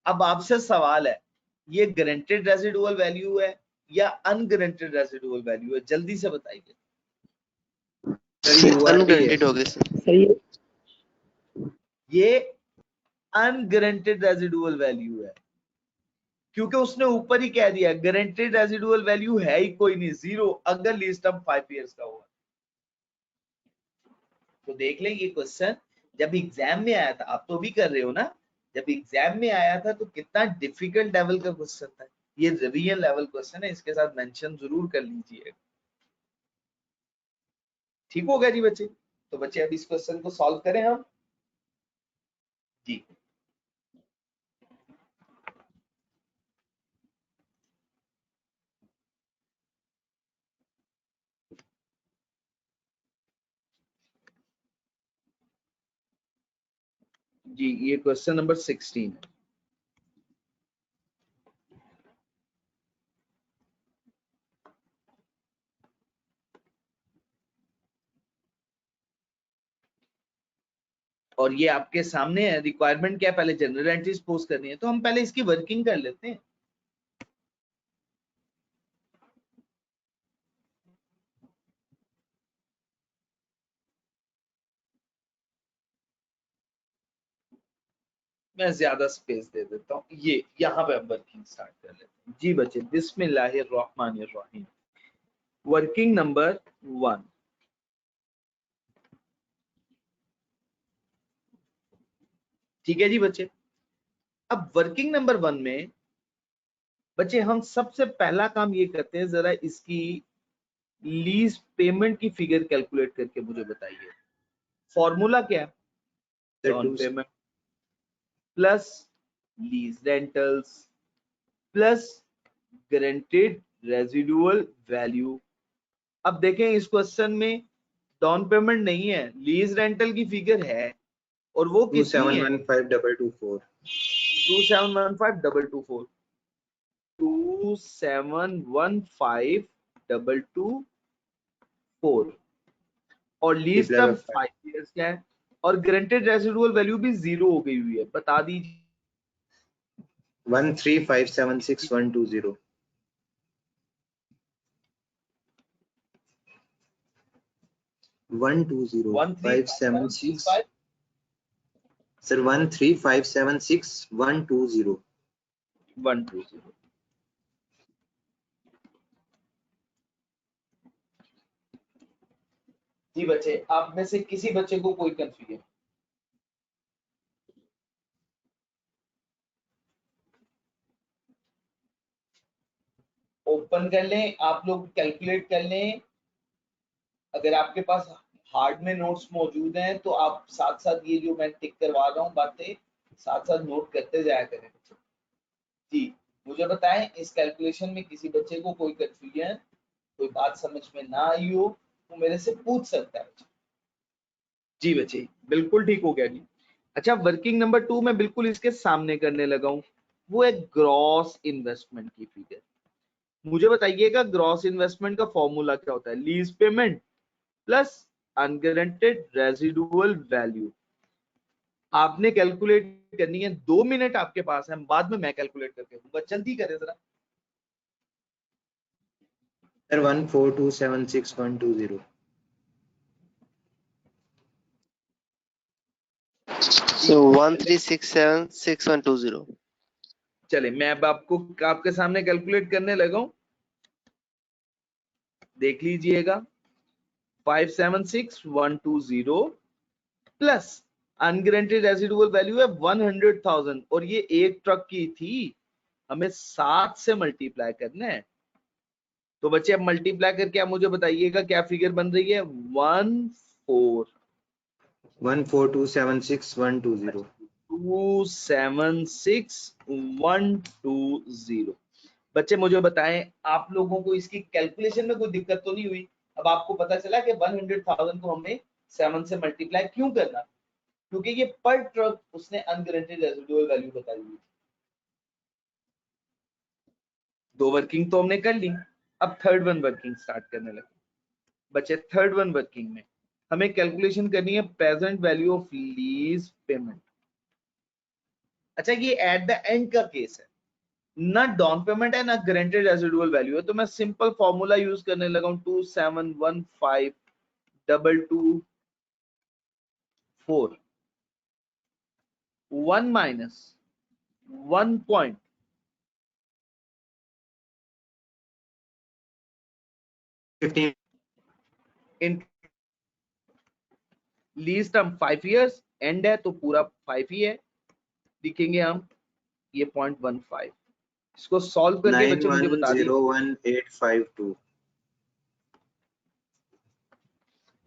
अब आपसे सवाल है, ये गारंटेड रेजिडुअल वैल्यू है या अनगारंटेड रेजिडुअल वैल्यू है, जल्दी से बताइए। अनगारंटेड हो गई सर। ये अनगारंटेड रेजिडुअल वैल्यू है, क्योंकि उसने ऊपर ही कह दिया गारंटेड रेजिडुअल वैल्यू है ही कोई नहीं, 0 अगर लीज टर्म 5 इयर्स का हुआ। तो देख लें ये क्वेश्चन जब एग्जाम में आया था, आप तो भी कर रहे हो ना, जब एग्जाम में आया था तो कितना डिफिकल्ट लेवल का क्वेश्चन था। ये रिवीजन लेवल क्वेश्चन है, इसके साथ मेंशन जरूर कर लीजिए। ठीक हो गया जी बच्चे? तो बच्चे अब इस क्वेश्चन को सॉल्व करें हम जी। जी ये क्वेश्चन नंबर 16 है। और ये आपके सामने है। रिक्वायरमेंट क्या है, पहले जनरल एंट्रीज पोस्ट करनी है, तो हम पहले इसकी वर्किंग कर लेते हैं। मैं ज्यादा स्पेस दे देता हूँ, ये यहाँ पे हम वर्किंग स्टार्ट कर लेते हैं। जी बच्चे, बिस्मिल्लाहिर्रहमानिर्रहीम। वर्किंग नंबर 1, ठीक है जी बच्चे। अब वर्किंग नंबर 1 में बच्चे हम सबसे पहला काम ये करते हैं, जरा इसकी लीज पेमेंट की फिगर कैलकुलेट करके मुझे बताइए। फॉर्मूला क्या है? Down payment plus lease rentals plus guaranteed residual value. अब देखें इस क्वेश्चन में डाउन पेमेंट नहीं है, लीज रेंटल की फिगर है, और वो कितनी है? 2715,224 2715,224 2715,224 और लीज टर्म 5 इयर्स का है, और गारंटेड रेजिडुअल वैल्यू भी 0 हो गई हुई है। बता दीजिए। 13576120 120,576 सर 13576120 120। जी बच्चे, आप में से किसी बच्चे को कोई कंफ्यूजन? ओपन कर लें, आप लोग कैलकुलेट कर लें। अगर आपके पास हार्ड में नोट्स मौजूद हैं तो आप साथ साथ ये जो मैं टिक करवा रहा हूँ बातें साथ साथ नोट करते जाया करें। जी मुझे बताएं, इस कैलकुलेशन में किसी बच्चे को कोई कंफ्यूजन, कोई बात समझ में ना आई हो तो मेरे से पूछ सकता है। जी बच्चे, बिल्कुल ठीक हो गया जी। अच्छा, वर्किंग नंबर 2 में बिल्कुल इसके सामने करने लगा हूँ, वो है ग्रॉस इन्वेस्टमेंट की फिगर। मुझे बताइएगा ग्रॉस इन्वेस्टमेंट का फॉर्मूला क्या होता है? Lease payment plus unguaranteed residual value. आपने कैलकुलेट करनी है, 2 मिनट आपके पास है, बाद में मैं कैलकुलेट करके दूंगा, जल्दी करें जरा। Sir 14276120 So 13676120. चले मैं अब आपको आपके सामने कैलकुलेट करने लगा हूं, देख लीजिएगा। 576120 प्लस अनगारंटेड रेजिडुअल वैल्यू है 100,000, और ये एक ट्रक की थी, हमें 7 से मल्टीप्लाई करना है। तो बच्चे अब मल्टीप्लाई करके आप मुझे बताइएगा क्या फिगर बन रही है? 14276120 276,120। बच्चे मुझे बताएं, आप लोगों को इसकी कैलकुलेशन में कोई दिक्कत तो नहीं हुई? अब आपको पता चला कि 100,000 को हमें 7 से मल्टीप्लाई क्यों करना? क्योंकि ये पर ट्रक उसने अनगारंटेड रेजिडुअल वैल्यू बताई हुई। 2 वर्किंग तो हमने कर ली, अब थर्ड वन वर्किंग स्टार्ट करने लगे। बच्चे थर्ड वन वर्किंग में हमें कैलकुलेशन करनी है present value of lease payment. अच्छा, ये एट द एंड का केस है, ना डाउन पेमेंट है ना गारंटेड रेजिडुअल वैल्यू है, तो मैं सिंपल फॉर्मूला यूज करने लगा हूं 2715,224 1 minus 1 15 in lease term 5 years, and है तो पूरा 5 ही है, लिखेंगे हम ये 0.15। इसको सॉल्व करके बच्चे मुझे बता दीजिए। 910152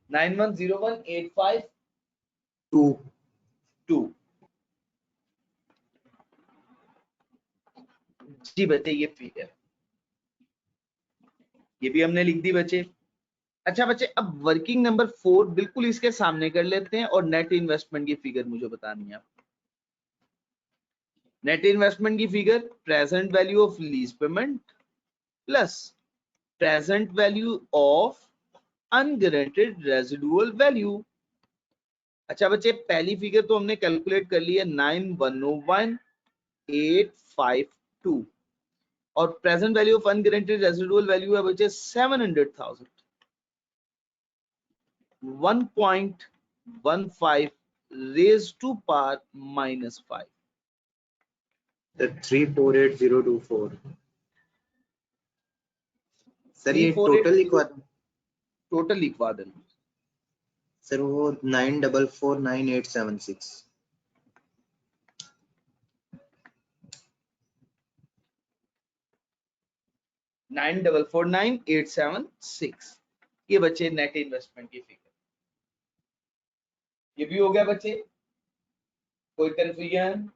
91018522। जी बच्चे ये फिगर, ये भी हमने लिख दी बच्चे। अच्छा बच्चे, अब वर्किंग नंबर 4 बिल्कुल इसके सामने कर लेते हैं और नेट इन्वेस्टमेंट की फिगर मुझे बतानी है। नेट इन्वेस्टमेंट की figure present value of lease payment plus present value of unguaranteed residual value. अच्छा बच्चे, पहली फिगर तो हमने कैलकुलेट कर ली है 9101,852 और present value of unguaranteed residual value है बच्चे 700,000। 1.15 raised to power minus 5। The 348024 sir ये टोटल लिखवा देना सर वो 9449876 9449876 ये बच्चे नेट इन्वेस्टमेंट की फिगर। ये भी हो गया बच्चे, कोई कंफ्यूजन?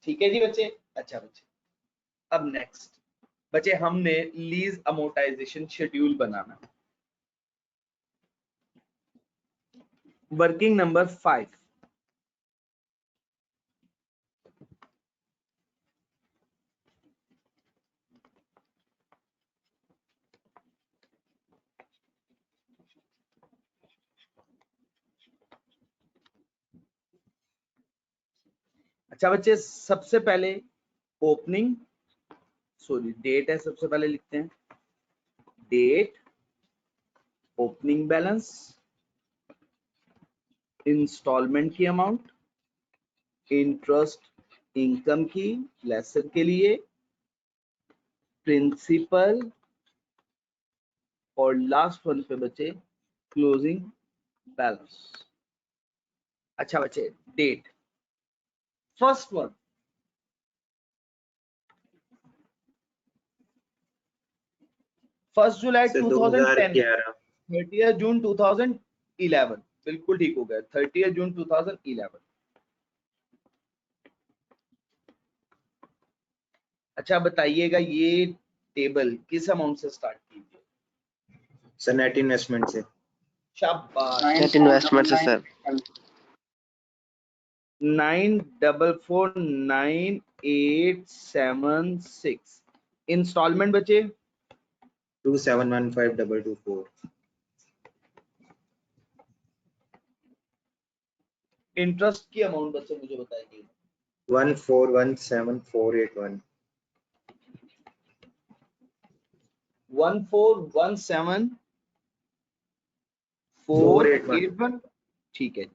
ठीक है जी बच्चे। अच्छा बच्चे, अब नेक्स्ट बच्चे हमने लीज अमोर्टाइजेशन शेड्यूल बनाना। Working number 5। अच्छा बच्चे, सबसे पहले ओपनिंग डेट है, सबसे पहले लिखते हैं डेट, ओपनिंग बैलेंस, इंस्टॉलमेंट की अमाउंट, इंटरेस्ट इनकम की लेसन के लिए, प्रिंसिपल और लास्ट वन पे बचे क्लोजिंग बैलेंस। अच्छा बच्चे, डेट फर्स्ट वन 1 जुलाई 2010, 30 जून 2011। बिल्कुल ठीक हो गया, 30 जून 2011। अच्छा बताइएगा ये टेबल किस अमाउंट से स्टार्ट कीजिए? सर नेट इन्वेस्टमेंट से। शाबाश, नेट इन्वेस्टमेंट से सर। 9449876। इंस्टॉलमेंट बचे 2715224। इंटरेस्ट की अमाउंट बच्चे मुझे बताइए। 1417481। 1417481। ठीक है।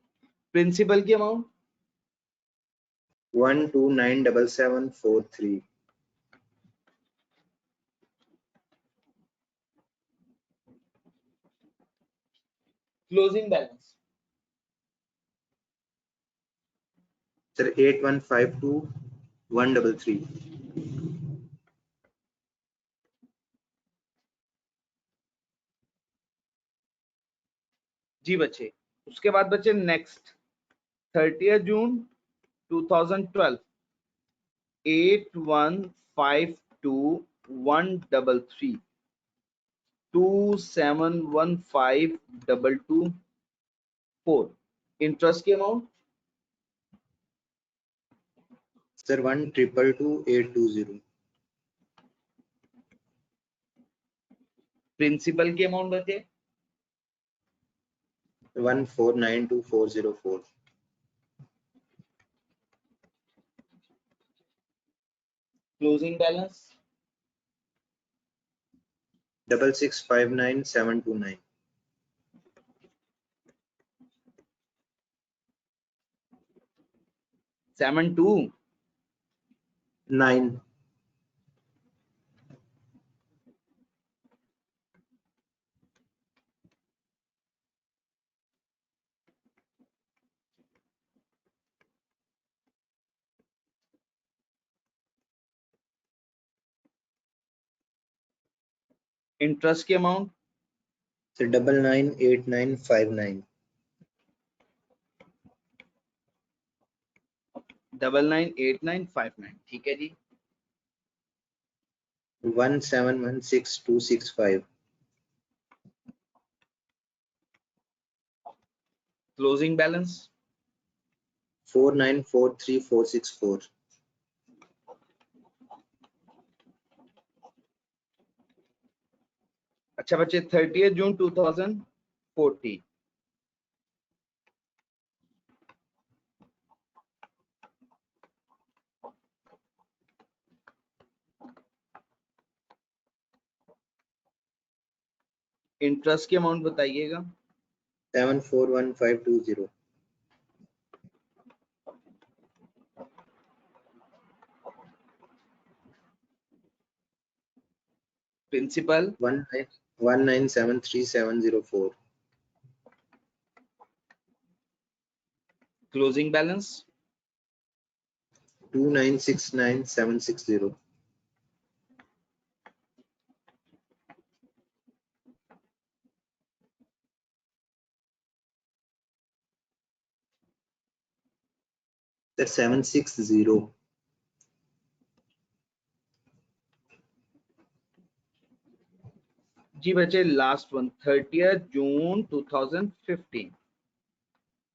प्रिंसिपल की अमाउंट 1297743। Closing balance sir 8152133। जी बच्चे। उसके बाद बच्चे नेक्स्ट 30 जून 2012 8152133 2715224। इंटरेस्ट की अमाउंट सर 1222820। प्रिंसिपल की अमाउंट बचे 1492404। Closing balance 6659729। 729। इंटरेस्ट की अमाउंट सर 998959। 998959। ठीक है जी। 1716265। Closing balance 4943,464. अच्छा बच्चे 30 जून 2014 इंटरेस्ट की अमाउंट बताइएगा। 741520. प्रिंसिपल 19,73704. Closing balance 29,69760. That's 760. जी बच्चे लास्ट वन 30 जून 2015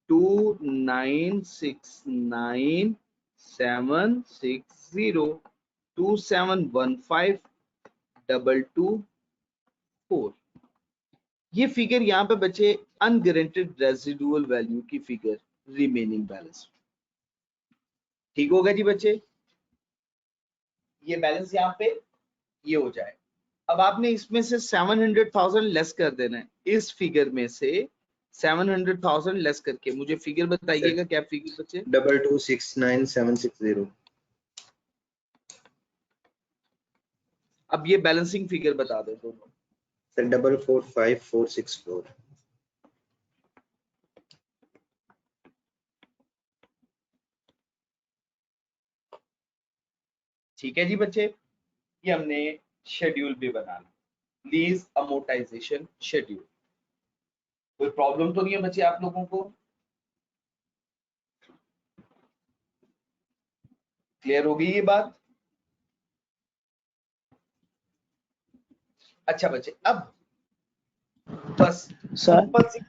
2969,760 2715,224। ये फिगर यहाँ पे बच्चे अनगारंटेड रेजिडुअल वैल्यू की फिगर रिमेनिंग बैलेंस। ठीक होगा जी बच्चे, ये बैलेंस यहाँ पे ये हो जाए। अब आपने इसमें से 700,000 लेस कर देना है, इस फिगर में से 700,000 लेस करके मुझे फिगर बताइएगा क्या फिगर बच्चे। 22,69760. अब ये बैलेंसिंग फिगर बता दो दोनों। Sir, 445464. ठीक है जी बच्चे, ये हमने शेड्यूल भी बना लिया, लीज अमोर्टाइजेशन शेड्यूल। कोई प्रॉब्लम तो नहीं है बच्चे आप लोगों को? क्लियर हो गई ये बात? अच्छा बच्चे, अब बस सर सिंपल सी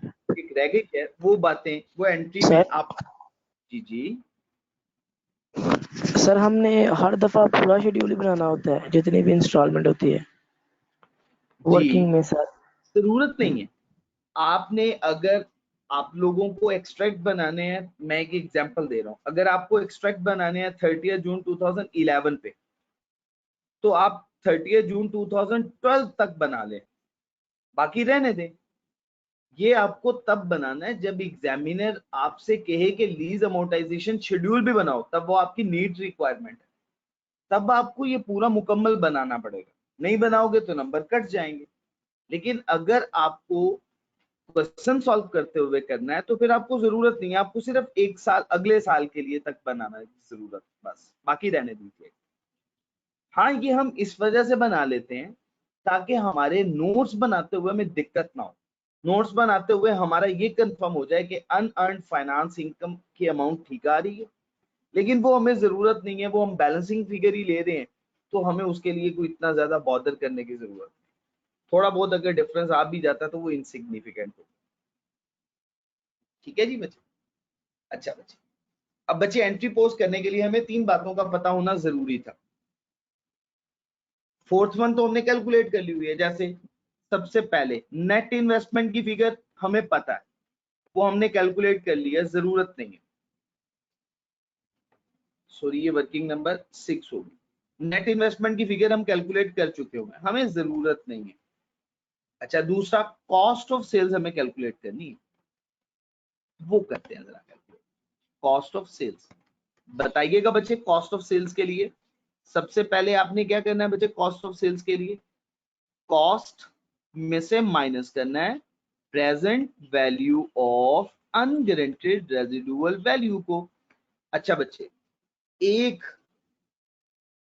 एक रह गई है, वो बातें वो एंट्री में सर आप जी जी सर हमने हर दफा पूरा शेड्यूल ही बनाना होता है जितनी भी इंस्टॉलमेंट होती है वर्किंग में सर? जरूरत नहीं है। आपने अगर आप लोगों को एक्सट्रैक्ट बनाने हैं, मैं एक एग्जांपल दे रहा हूं, अगर आपको एक्सट्रैक्ट बनाने हैं 30 जून 2011 पे, तो आप 30 जून 2012 तक बना लें, बाकी रहने दें। ये आपको तब बनाना है जब एग्जामिनर आपसे कहे कि लीज अमोर्टाइजेशन शेड्यूल भी बनाओ, तब वो आपकी नीड रिक्वायरमेंट है, तब आपको ये पूरा मुकम्मल बनाना पड़ेगा। नहीं बनाओगे तो नंबर कट जाएंगे। लेकिन अगर आपको क्वेश्चन सॉल्व करते हुए करना है तो फिर आपको जरूरत नहीं है, आपको सिर्फ एक साल अगले साल के लिए तक बनाना है जरूरत, बस बाकी रहने दीजिए। हाँ, ये हम इस वजह से बना लेते हैं ताकि हमारे नोट्स बनाते हुए हमें दिक्कत ना हो। नोट्स बनाते हुए हमारा ये कंफर्म हो जाए कि अनअर्न्ड फाइनेंस इनकम की अमाउंट ठीक आ रही है, लेकिन वो हमें जरूरत नहीं है, वो हम बैलेंसिंग फिगर ही ले रहे हैं, तो हमें उसके लिए कोई इतना ज्यादा बॉदर करने की जरूरत नहीं। थोड़ा बहुत अगर डिफरेंस आ भी जाता तो वो इनसिग्निफिकेंट हो। ठीक है जी बच्चे। अच्छा बच्चे, अब बच्चे एंट्री पोस्ट करने के लिए हमें 3 बातों का पता होना जरूरी था। फोर्थ वन तो हमने कैलकुलेट कर ली हुई है। जैसे सबसे पहले नेट इन्वेस्टमेंट की फिगर हमें पता है, वो हमने कैलकुलेट कर लिया, जरूरत नहीं है। सॉरी, ये वर्किंग नंबर 6 होगी। नेट इन्वेस्टमेंट की फिगर हम कैलकुलेट कर चुके होंगे, हमें जरूरत नहीं है। अच्छा, दूसरा कॉस्ट ऑफ सेल्स हमें कैलकुलेट करनी है, वो करते हैं जरा कैलकुलेट। कॉस्ट ऑफ सेल्स बताइएगा बच्चे। कॉस्ट ऑफ सेल्स के लिए सबसे पहले आपने क्या करना है बच्चे? कॉस्ट ऑफ सेल्स के लिए कॉस्ट में से माइनस करना है present value of unguaranteed residual value को। अच्छा बच्चे, एक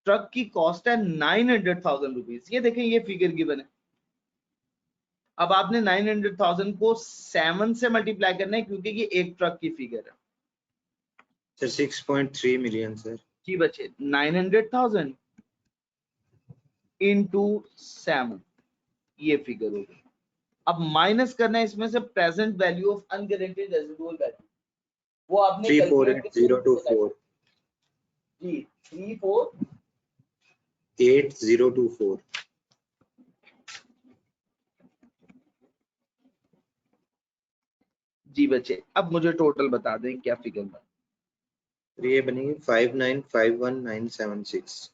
ट्रक की कॉस्ट है 900,000 रुपीज, ये देखें ये फिगर गिवन है। अब आपने 900,000 को 7 से मल्टीप्लाई करना है क्योंकि ये एक ट्रक की फिगर है। Sir, 6.3 million, sir. जी बच्चे, 900,000 इंटू 7, ये फिगर होगी। अब माइनस करना है इसमें से present value of unguaranteed residual value. वो आपने calculate करके मुझे बताइए। 348024 जी 34 8024 जी बच्चे, अब मुझे टोटल बता दें क्या फिगर बना। तो ये बनेगी 5951976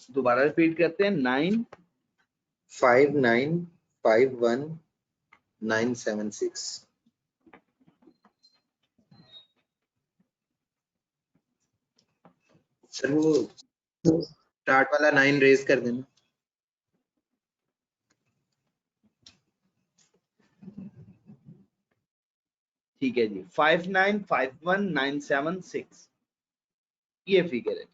दोबारा रिपीट करते हैं 9 5951976 सर वो स्टार्ट वाला 9 रेज कर देना। ठीक है जी 5951976 ये फिगर है।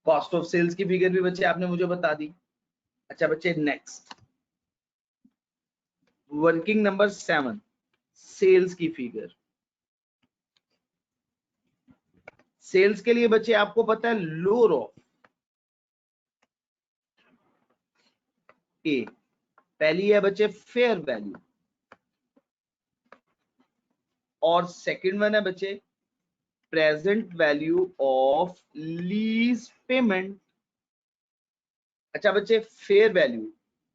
कॉस्ट ऑफ सेल्स की फिगर भी बच्चे आपने मुझे बता दी। अच्छा बच्चे नेक्स्ट वर्किंग नंबर 7 सेल्स की फिगर। सेल्स के लिए बच्चे आपको पता है लोअर ऑफ ए, पहली है बच्चे फेयर वैल्यू और सेकंड वन है बच्चे present value of lease payment. अच्छा बच्चे फेयर वैल्यू,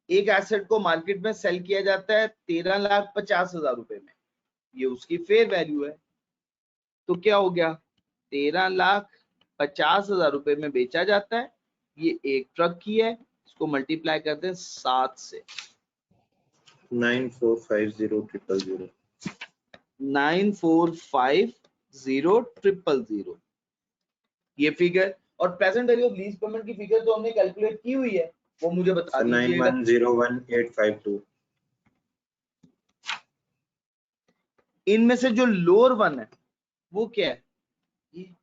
एक एसेट को मार्केट में सेल किया जाता है 13,50,000 रुपए में, ये उसकी फेयर वैल्यू है। तो क्या हो गया 13,50,000 रुपए में बेचा जाता है, ये एक ट्रक की है, इसको मल्टीप्लाई करते हैं 7 से 945000 945000 ये फिगर। और present value of lease payment की फिगर तो हमने कैलकुलेट की हुई है, वो मुझे बता दीजिएगा। 9101,852 इनमें से जो लोअर वन है वो क्या है ये,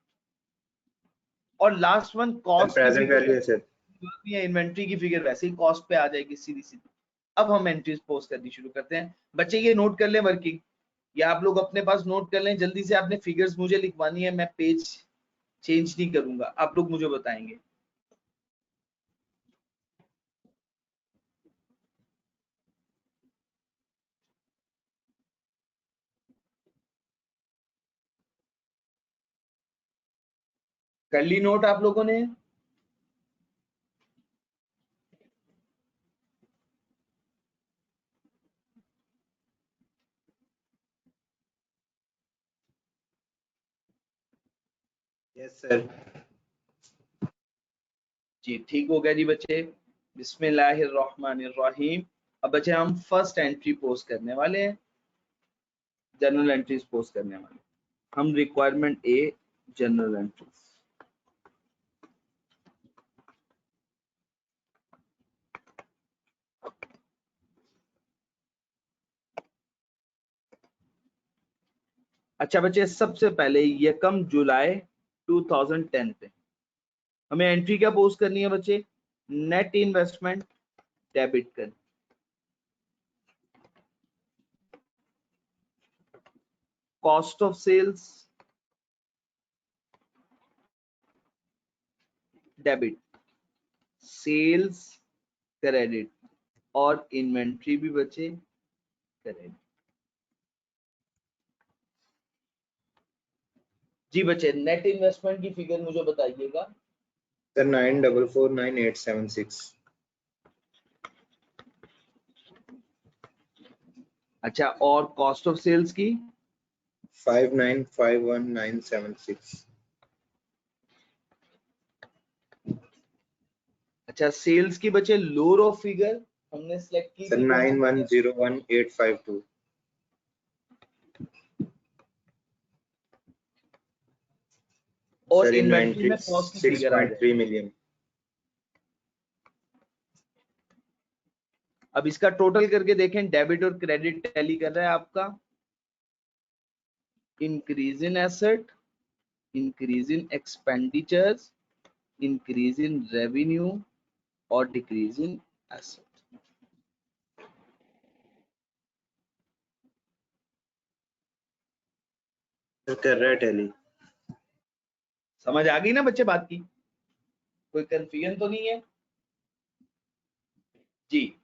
और लास्ट वन कॉस्ट की प्रेजेंट वैल्यू है फिगर सर। है, इन्वेंट्री की फिगर वैसे ही कॉस्ट पे आ जाएगी सीधी सीधी। अब हम एंट्रीज पोस्ट करनी शुरू करते हैं। बच्चे ये नोट कर लें वर्किंग, या आप लोग अपने पास नोट कर लें, जल्दी से आपने फिगर्स मुझे लिखवानी है, मैं पेज चेंज नहीं करूंगा, आप लोग मुझे बताएंगे। कर ली नोट आप लोगों ने? Yes sir. जी ठीक हो गया जी बच्चे, बिस्मिल्लाहिर्रहमानिर्रहीम। अब बच्चे हम फर्स्ट एंट्री पोस्ट करने वाले हैं, जनरल एंट्रीज पोस्ट करने वाले। हम रिक्वायरमेंट ए जनरल एंट्रीज। अच्छा बच्चे सबसे पहले यकम जुलाई 2010 पे हमें एंट्री क्या पोस्ट करनी है बच्चे, नेट इन्वेस्टमेंट डेबिट करनी। Cost of sales debit, sales credit और इन्वेंट्री भी बचे क्रेडिट। जी बच्चे नेट इन्वेस्टमेंट की फिगर मुझे बताइएगा। सर 9449,876 अच्छा और कॉस्ट ऑफ सेल्स की 5951,976 अच्छा सेल्स की बचे लोअर ऑफ फिगर हमने सिलेक्ट की सर थी, 9101,852 और सर इन्वेंट्री इन्वेंट्री में कॉस्ट की फिगर आ जाए। 6.3 मिलियन। अब इसका टोटल करके देखें, डेबिट और क्रेडिट टैली कर रहा है आपका। Increase in asset, increase in expenditures, increase in revenue और डिक्रीज इन एसेट। सर कर रहा है टैली। समझ आ गई ना बच्चे बात की, कोई कंफ्यूजन तो नहीं है जी?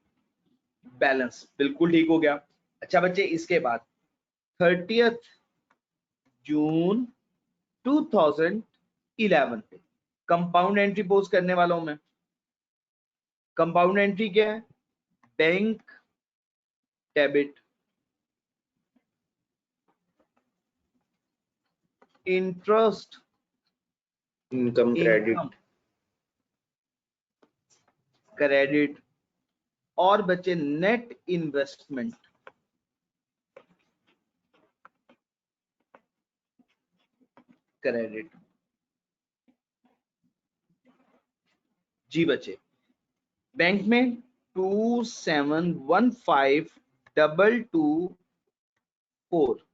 बैलेंस बिल्कुल ठीक हो गया। अच्छा बच्चे, इसके बाद 30 जून 2011 पे कंपाउंड एंट्री पोस्ट करने वाला हूं मैं। कंपाउंड एंट्री क्या है? Bank debit, interest income credit, income credit, और बच्चे नेट इन्वेस्टमेंट। क्रेडिट। जी बच्चे, बैंक में 2715224।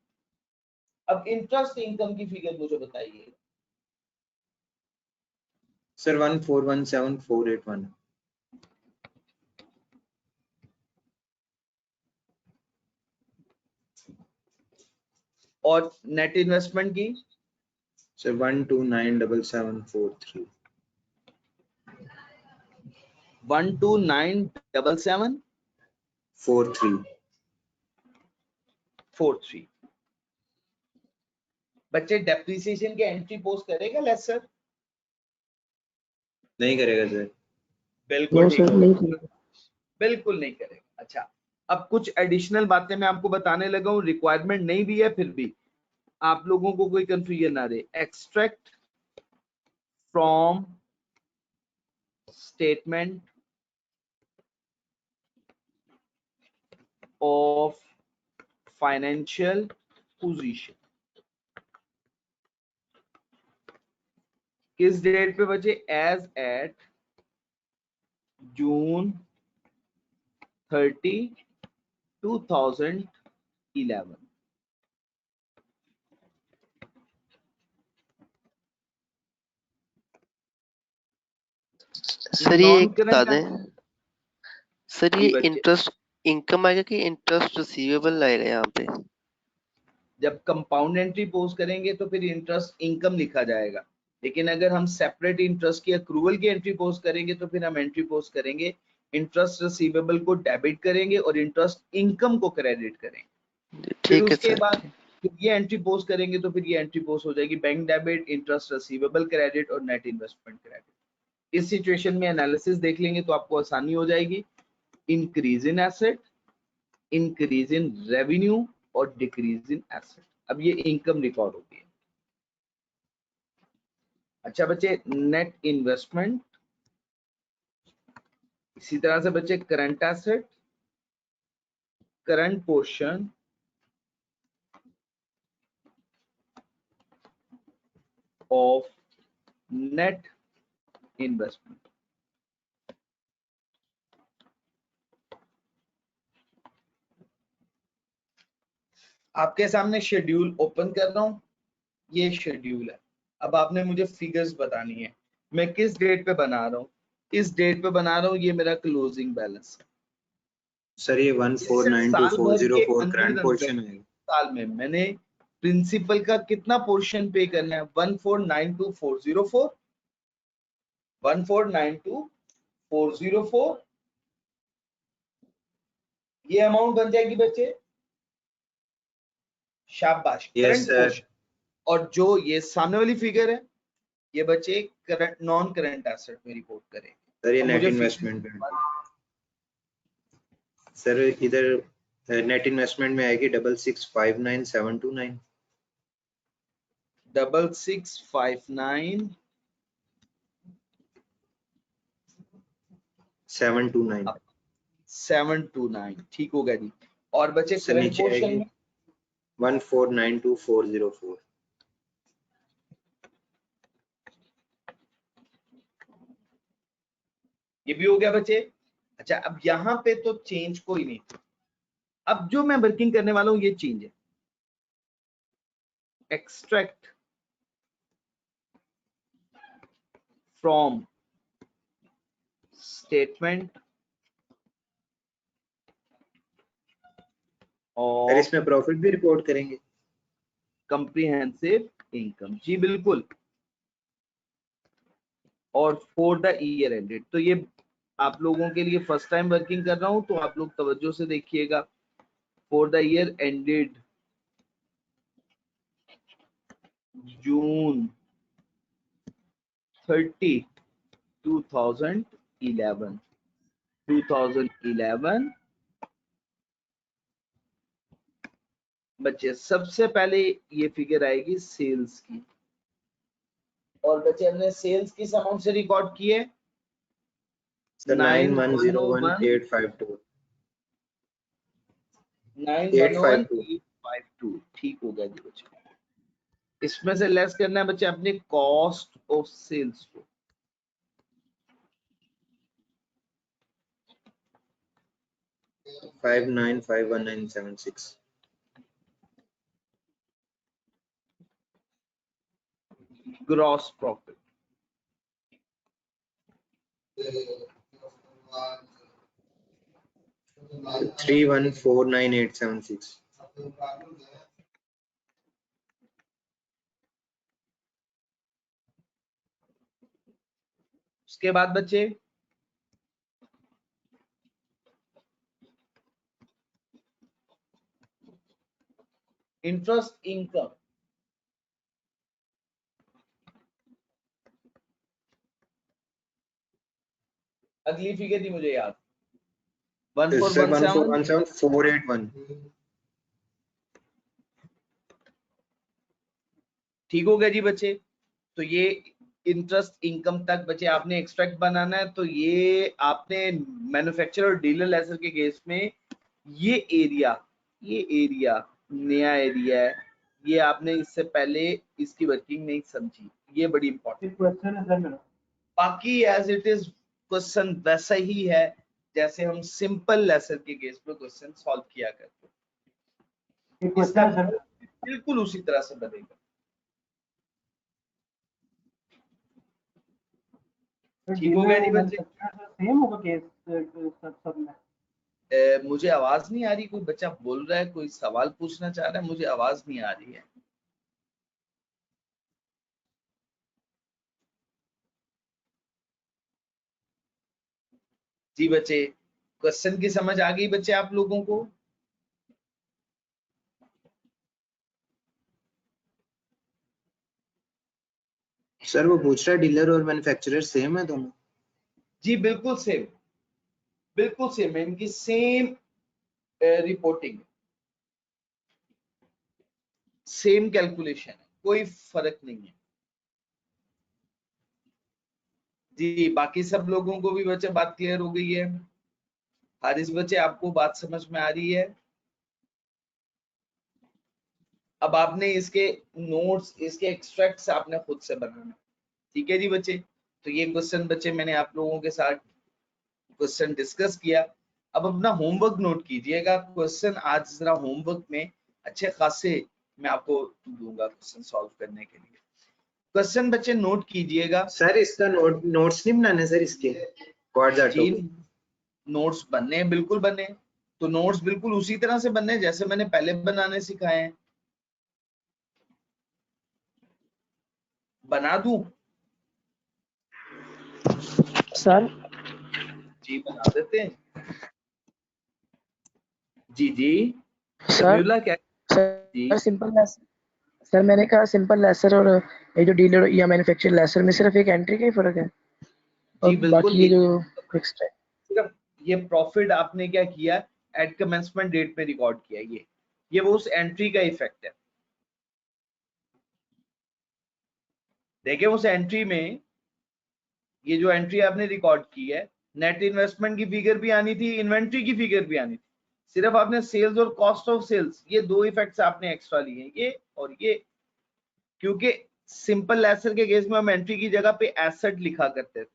अब इंटरेस्ट इनकम की फिगर मुझे बताइए। सर 1417481। और नेट इन्वेस्टमेंट की सर 1297743। 1297743। बच्चे डेप्रिसिएशन के एंट्री पोस्ट करेगा लेसर? नहीं करेगा सर। बिल्कुल नो ठीक सर, होगा। नहीं करेगा। बिल्कुल नहीं करेगा। अच्छा, अब कुछ एडिशनल बातें मैं आपको बताने लगा हूं, रिक्वायरमेंट नहीं भी है, फिर भी आप लोगों को कोई कंफ्यूजन ना रहे। Extract from statement of financial position. किस डेट पे बचे? As eight June 30, 2011। सर ये एक बता Non-current दें, सर ये जी बच्चे, इंटरेस्ट इनकम आएगा कि इंटरेस्ट रिसीवेबल आएगा यहाँ पे? जब कंपाउंड एंट्री पोस्ट करेंगे तो फिर इंटरेस्ट इनकम लिखा जाएगा, लेकिन अगर हम सेपरेट इंटरेस्ट की अक्रूवल की एंट्री पोस्ट करेंगे तो फिर हम एंट्री पोस्ट करेंगे इंटरेस्ट रिसीवेबल को डेबिट करेंगे और इंटरेस्ट इनकम को क्रेडिट करेंगे। फिर ठीक है उसके सर। बाद ये एंट्री पोस्ट करेंगे तो फिर ये एंट्री पोस्ट हो जाएगी bank debit, interest receivable credit और नेट इन्वेस्टमेंट क्रेडिट। इस सिचुएशन में एनालिसिस देख लेंगे तो आपको आसानी हो जाएगी। Increase in asset, increase in revenue और डिक्रीज इन एसेट। अब ये इनकम रिकॉर्ड होगी। अच्छा बच्चे, नेट इन्वेस्टमेंट, इसी तरह से बच्चे current asset, current portion of net investment. आपके सामने शेड्यूल ओपन कर रहा हूं, ये शेड्यूल है। अब आपने मुझे फिगर्स बतानी है, मैं किस डेट पे बना रहा हूँ, इस डेट पे बना रहा हूँ। ये मेरा क्लोजिंग बैलेंस है। सर ये इससे साल भर के 1492404 करंट अंदर पोर्शन है। साल में मैंने प्रिंसिपल का कितना पोर्शन पे करना है? 1492404, 1492404, ये अमाउंट बन जाएगी बच्चे। शाबाश, करंट सर। पोर्शन। और जो ये सामने वाली फिगर है, ये बच्चे करंट नॉन करंट एसेट में रिपोर्ट करें। सर ये अब नेट मुझे इन्वेस्टमेंट है। सर इधर नेट इन्वेस्टमेंट में आएगी 6659729। 6659729। 729 ठीक हो गया जी। और बच्चे सर करंट नीचे पोर्शन आएगी में 1492404। ये भी हो गया बच्चे। अच्छा, अब यहाँ पे तो चेंज कोई नहीं। अब जो मैं वर्किंग करने वाला हूं ये चेंज है। Extract from statement sir of इसमें प्रॉफिट भी रिपोर्ट करेंगे? कंप्रीहेंसिव इनकम, जी बिल्कुल। और फॉर द ईयर एंडेड, तो ये आप लोगों के लिए फर्स्ट टाइम वर्किंग कर रहा हूं, तो आप लोग तवज्जो से देखिएगा। for the year ended June 30, 2011. 2011 बच्चे सबसे पहले ये फिगर आएगी सेल्स की, और बच्चे हमने सेल्स किस अमाउंट से रिकॉर्ड किए? 9101,852. 911852। ठीक हो गया जी बच्चे। इसमें से लेस करना है बच्चे अपने कॉस्ट ऑफ सेल्स को। $5951976. Gross profit 3149876. उसके बाद बच्चे इंटरेस्ट इनकम, अगली फिगर थी मुझे याद, 1417 1417481. ठीक हो गया जी बच्चे। तो ये इंटरेस्ट इनकम तक बच्चे आपने एक्सट्रैक्ट बनाना है। तो ये आपने मैन्युफैक्चरर और डीलर लेसर के केस में ये एरिया नया एरिया है, ये आपने इससे पहले इसकी वर्किंग नहीं समझी, ये बड़ी इंपॉर्टेंट क्वेश्चन है सर मेरा। बाकी एज इट इज क्वेश्चन वैसा ही है जैसे हम सिंपल लेसर के केस में क्वेश्चन सॉल्व किया करते हैं। एक क्वेश्चन है सर मेरा। बिल्कुल उसी तरह से बनेगा। ठीक हो गया जी बच्चे। सेम होगा केस सब में। मुझे आवाज नहीं आ रही, कोई बच्चा बोल रहा है, कोई सवाल पूछना चाह रहा है, मुझे आवाज नहीं आ रही है। जी बच्चे, क्वेश्चन की समझ आ गई बच्चे आप लोगों को? सर वो पूछ रहा है डीलर और मैन्युफैक्चरर सेम है दोनों? जी बिल्कुल सेम है, इनकी सेम रिपोर्टिंग, सेम कैलकुलेशन है, कोई फर्क नहीं है जी। बाकी सब लोगों को भी बच्चे बात क्लियर हो गई है? हारिस बच्चे आपको बात समझ में आ रही है? अब आपने इसके नोट्स, इसके एक्सट्रैक्ट्स आपने खुद से बनाना, ठीक है जी बच्चे। तो ये क्वेश्चन बच्चे मैंने आप लोगों के साथ क्वेश्चन डिस्कस किया। अब अपना होमवर्क नोट कीजिएगा। क्वेश्चन आज जरा होमवर्क में अच्छे खासे मैं आपको दूंगा क्वेश्चन सॉल्व करने के लिए। क्वेश्चन बच्चे नोट कीजिएगा। सर इसका नोट्स नहीं बनाने सर इसके जी नोट्स बनने हैं, बिल्कुल बने। तो नोट्स बिल्कुल उसी तरह से बनने जैसे मैंने पहले बनाने सिखाए हैं। बना दूं? सर जी बना देते हैं। जी जी सर जमीउल्लाह क्या? जी सर सिंपल लेसर, सर मैंने कहा सिंपल लेसर और ये जो डीलर या मैन्युफैक्चर लेसर में सिर्फ एक एंट्री का ही फर्क है, और जी बिल्कुल। बाकी ये जो फिक्स्ड है। सिर्फ ये प्रॉफिट आपने क्या किया, एट कमेंसमेंट डेट में रिकॉर्ड किया, ये वो उस एंट्री का इफेक्ट है। देखिए उस एंट्री में ये जो एंट्री आपने रिकॉर्ड की है, नेट इन्वेस्टमेंट की फिगर भी आनी थी, इन्वेंट्री की फिगर भी आनी थी। सिर्फ आपने सेल्स और कॉस्ट ऑफ सेल्स, ये दो इफेक्ट्स आपने एक्स्ट्रा लिए, ये और ये। क्योंकि सिंपल लेसर के केस में हम एंट्री की जगह पे एसेट लिखा करते थे,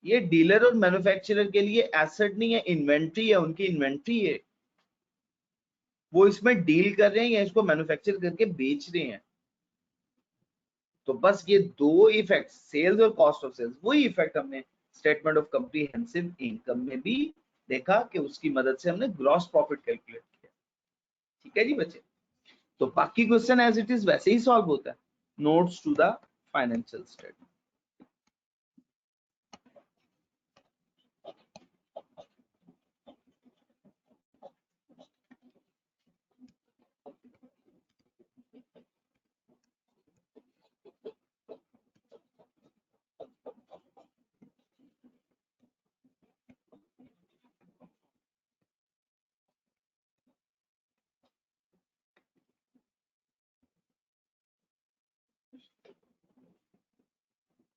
ये डीलर और मैन्युफैक्चरर के लिए एसेट नहीं है, इन्वेंट्री है, उनकी इन्वेंट्री है, वो इसमें डील कर रहे हैं या इसको मैन्युफैक्चर करके बेच रहे हैं। तो बस ये दो इफेक्ट, सेल्स और कॉस्ट ऑफ सेल्स, वही इफेक्ट हमने स्टेटमेंट ऑफ कॉम्प्रिहेंसिव इनकम में भी देखा कि उसकी मदद से हमने ग्रॉस प्रॉफिट कैलकुलेट किया। ठीक है जी बच्चे। तो बाकी क्वेश्चन एज इट इज वैसे ही सॉल्व होता है। Notes to the financial statement.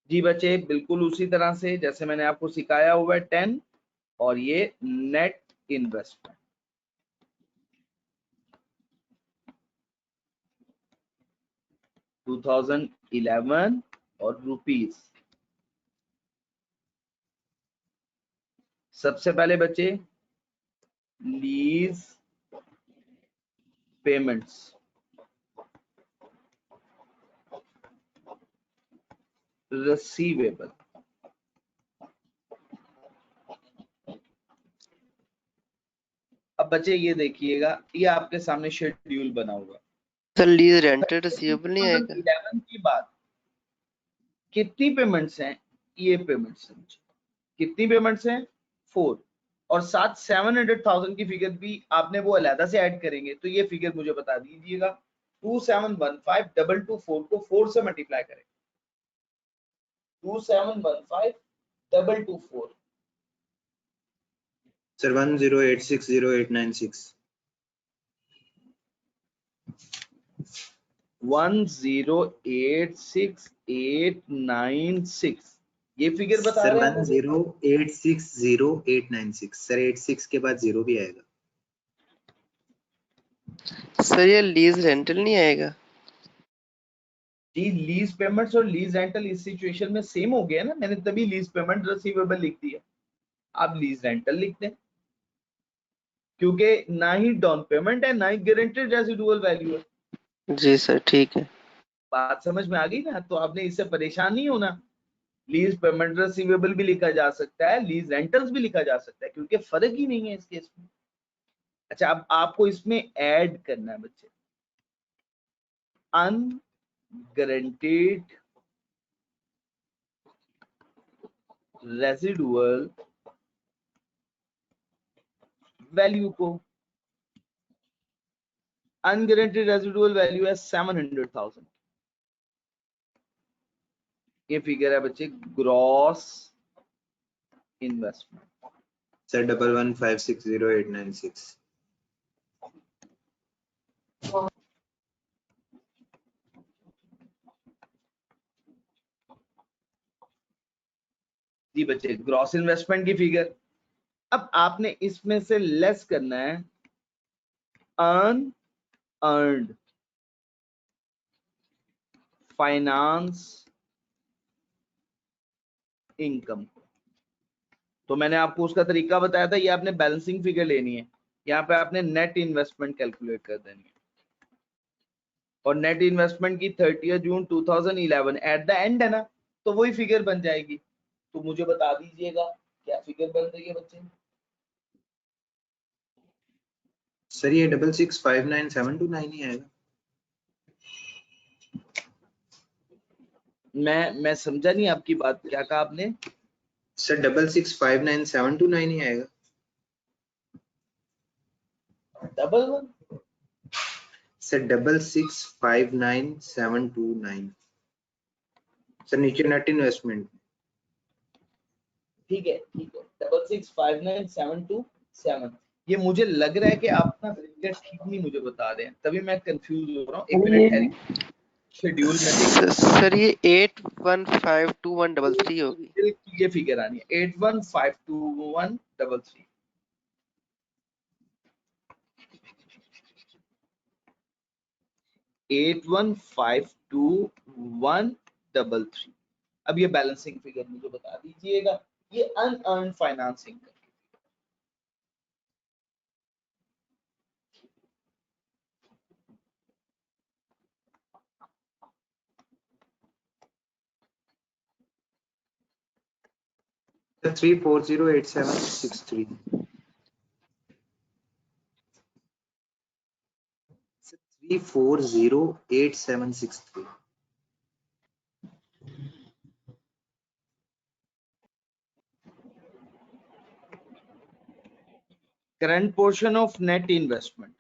जी बच्चे बिल्कुल उसी तरह से जैसे मैंने आपको सिखाया हुआ है 10 और ये नेट इन्वेस्टमेंट। $2011 और रुपीस। सबसे पहले बच्चे लीज पेमेंट्स, रिसीवेबल। अब बच्चे ये देखिएगा, ये आपके सामने शेड्यूल बना हुआ। सर लीज रेंटेड रिसीवेबल नहीं आएगा? 2011 की बात कितनी पेमेंट्स हैं? ये पेमेंट्स हैं, कितनी पेमेंट्स हैं? 4 और साथ 700,000 की फिगर भी आपने वो अलहदा से ऐड करेंगे तो ये फिगर मुझे बता दीजिएगा। 2715,224 को 4 से मल्टीप्लाई करें। 2715,224 सर 10860896। 1086,896 ये फिगर बता सर रहे हैं मुझे। 10860896। सर 86 के बाद 0 भी आएगा। सर ये लीज रेंटल नहीं आएगा? जी लीज पेमेंट्स और लीज रेंटल इस सिचुएशन में सेम हो गया ना, मैंने तभी लीज पेमेंट रिसीवेबल लिख दिया। आप लीज रेंटल लिख दें क्योंकि ना ही डाउन पेमेंट है ना ही गारंटेड रेसिडुअल वैल्यू है। जी सर ठीक है। बात समझ में आ गई ना? तो आपने इससे परेशान नहीं होना। लीज पेमेंट रिसीवेबल भी लिखा जा सकता है, लीज रेंटल्स भी लिखा जा सकता है, क्योंकि फर्क ही नहीं है इस केस में। अच्छा अब आपको इसमें ऐड करना है बच्चे अनगारंटेड रेसिडुअल वैल्यू को। अनगारंटेड रेसिडुअल वैल्यू है 700,000। ये फिगर है बच्चे ग्रॉस इन्वेस्टमेंट। सर 111560,896। जी बच्चे ग्रॉस इन्वेस्टमेंट की फिगर। अब आपने इसमें से लेस करना है अनअर्न्ड फाइनेंस इनकम। तो मैंने आपको उसका तरीका बताया था, ये आपने बैलेंसिंग फिगर लेनी है। यहाँ पे आपने नेट इन्वेस्टमेंट कैलकुलेट कर देनी है और नेट इन्वेस्टमेंट की 30 जून 2011 एट द एंड है ना, तो वही फिगर बन जाएगी। तो मुझे बता दीजिएगा क्या फिगर बन रही है बच्चे? सर ये 6659,729 ही आएगा। मैं समझा नहीं आपकी बात, क्या कहा आपने? सर 6659,729 ही आएगा। 11 सर 6659,729। सर नीचे नेट इन्वेस्टमेंट। ठीक है 6659,727। ये मुझे लग रहा है कि आप ना फिगर ठीक नहीं मुझे बता रहे हैं, तभी मैं कंफ्यूज हो रहा हूँ। एक मिनट ठहरिए, शेड्यूल में देखिए। सर ये 815213 होगी। ये फिगर आनी है 815213। $8152,133। अब ये बैलेंसिंग फिगर मुझे बता दीजिएगा, ये अनअर्न्ड फाइनेंसिंग का। Sir 3408,763। 3408,763। Current portion of net investment.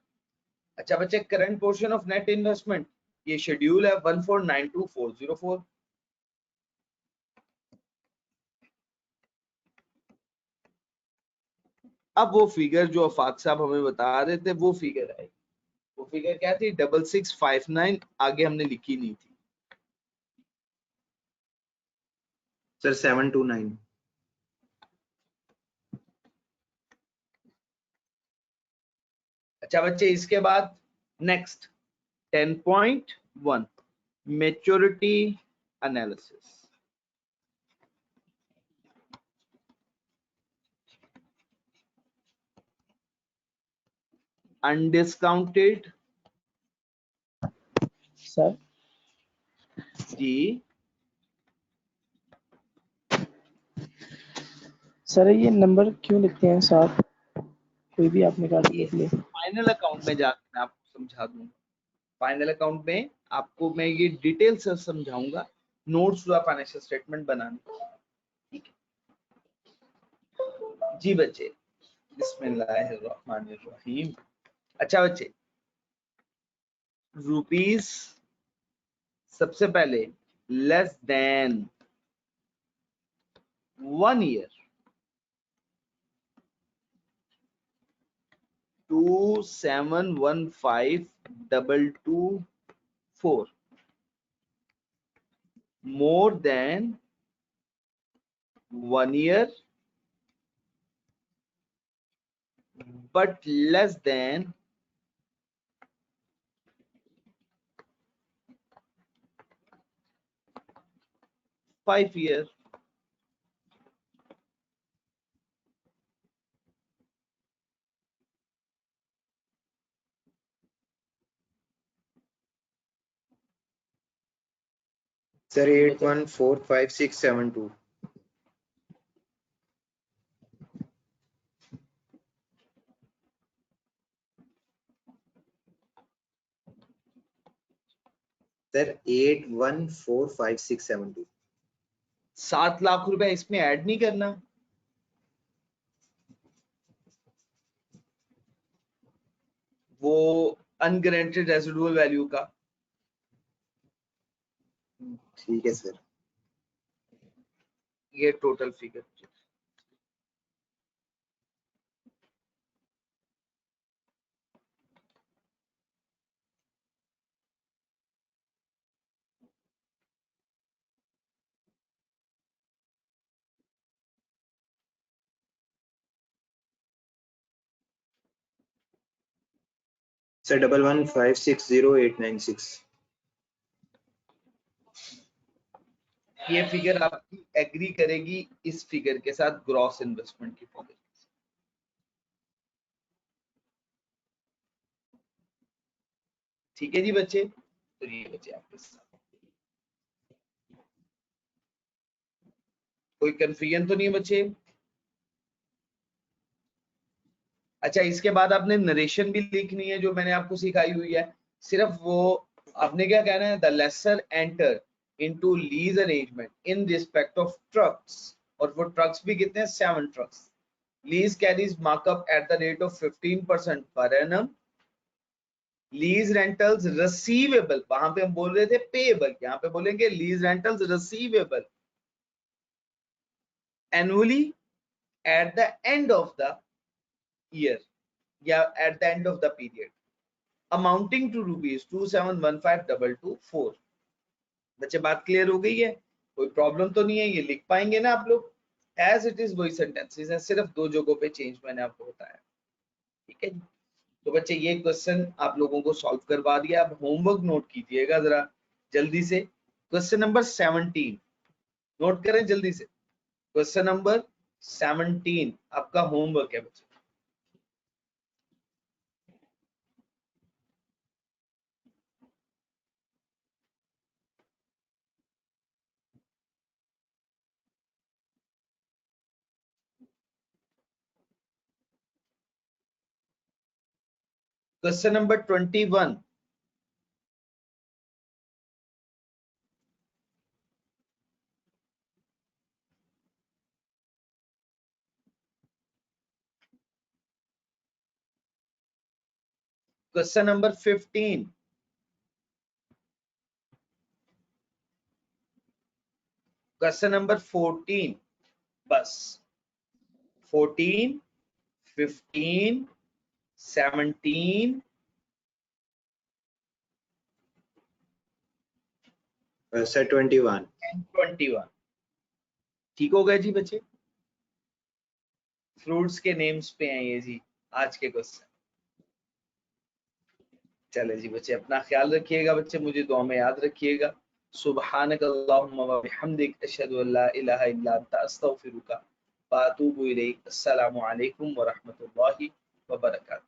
अच्छा बच्चे current portion of net investment ये शेड्यूल है 1492404। अब वो फिगर जो अफाक साहब हमें बता रहे थे वो फिगर है। वो फिगर क्या थी? 6659 आगे हमने लिखी नहीं थी। सर 729. अच्छा बच्चे, इसके बाद next 10.1 maturity analysis. Undiscounted sir जी सर ये नंबर क्यों लिखते हैं साथ, कोई भी आपने काट लिख ले। फाइनल अकाउंट में जाकर मैं आपको समझा दूंगा। फाइनल अकाउंट में आपको मैं ये डिटेल से समझाऊंगा, नोट्स हुआ फाइनेंशियल स्टेटमेंट बनाने। ठीक है जी बच्चे, बिस्मिल्लाहिर्रहमानिर्रहीम। अच्छा बच्चे, रुपीस सबसे पहले less than 1 year 2715224, more than 1 year but less than 5 years. Sir 814567 sir 814567 7 lakh रुपए इसमें ऐड नहीं करना, वो अनगारंटेड रेसिडुअल वैल्यू का। ठीक है सर। ये टोटल फिगर। सर 11560896 ये फिगर आपकी एग्री करेगी इस फिगर के साथ, ग्रॉस इन्वेस्टमेंट की फिगर। ठीक है जी बच्चे, तो ये बच्चे आपके साथ कोई कंफ्यूजन तो नहीं है बच्चे? अच्छा, इसके बाद आपने नरेशन भी लिखनी है जो मैंने आपको सिखाई हुई है। सिर्फ वो आपने क्या कहना है, the lessor enter into lease arrangement in respect of trucks, और वो ट्रक्स भी कितने हैं, 7 trucks. Lease carries markup at the rate of 15% per annum. Lease rentals receivable, वहां पे हम बोल रहे थे पेएबल, यहाँ पे बोलेंगे lease rentals receivable annually at the end of the year या at the end of the period, amounting to ₹2715224। बच्चे बात क्लियर हो गई है? कोई प्रॉब्लम तो नहीं है? ये लिख पाएंगे ना आप लोग? एज इट इज वही सेंटेंसेस है, सिर्फ 2 जगहों पे चेंज मैंने आपको बताया। ठीक है जी, तो बच्चे ये क्वेश्चन आप लोगों को सॉल्व करवा दिया। अब होमवर्क नोट कीजिएगा जरा जल्दी से। क्वेश्चन नंबर 17 नोट करें जल्दी से। क्वेश्चन नंबर 17 आपका होमवर्क है बच्चे। Question number 21, question number 15, question number 14, बस 14, 15, 17, सर 21 and 21। ठीक हो गए जी बच्चे? फ्रूट्स के नेम्स पे हैं ये जी आज के क्वेश्चन। चले जी बच्चे, अपना ख्याल रखिएगा बच्चे, मुझे दुआ में याद रखिएगा। सुब्हानक अल्लाहुम्मा व बिहम्दिक अशहदु अल्ला इलाहा इल्ला अंता अस्तगफिरुका व अतूबु इलैक। अस्सलामु अलैकुम व रहमतुल्लाहि व बरकातुहू।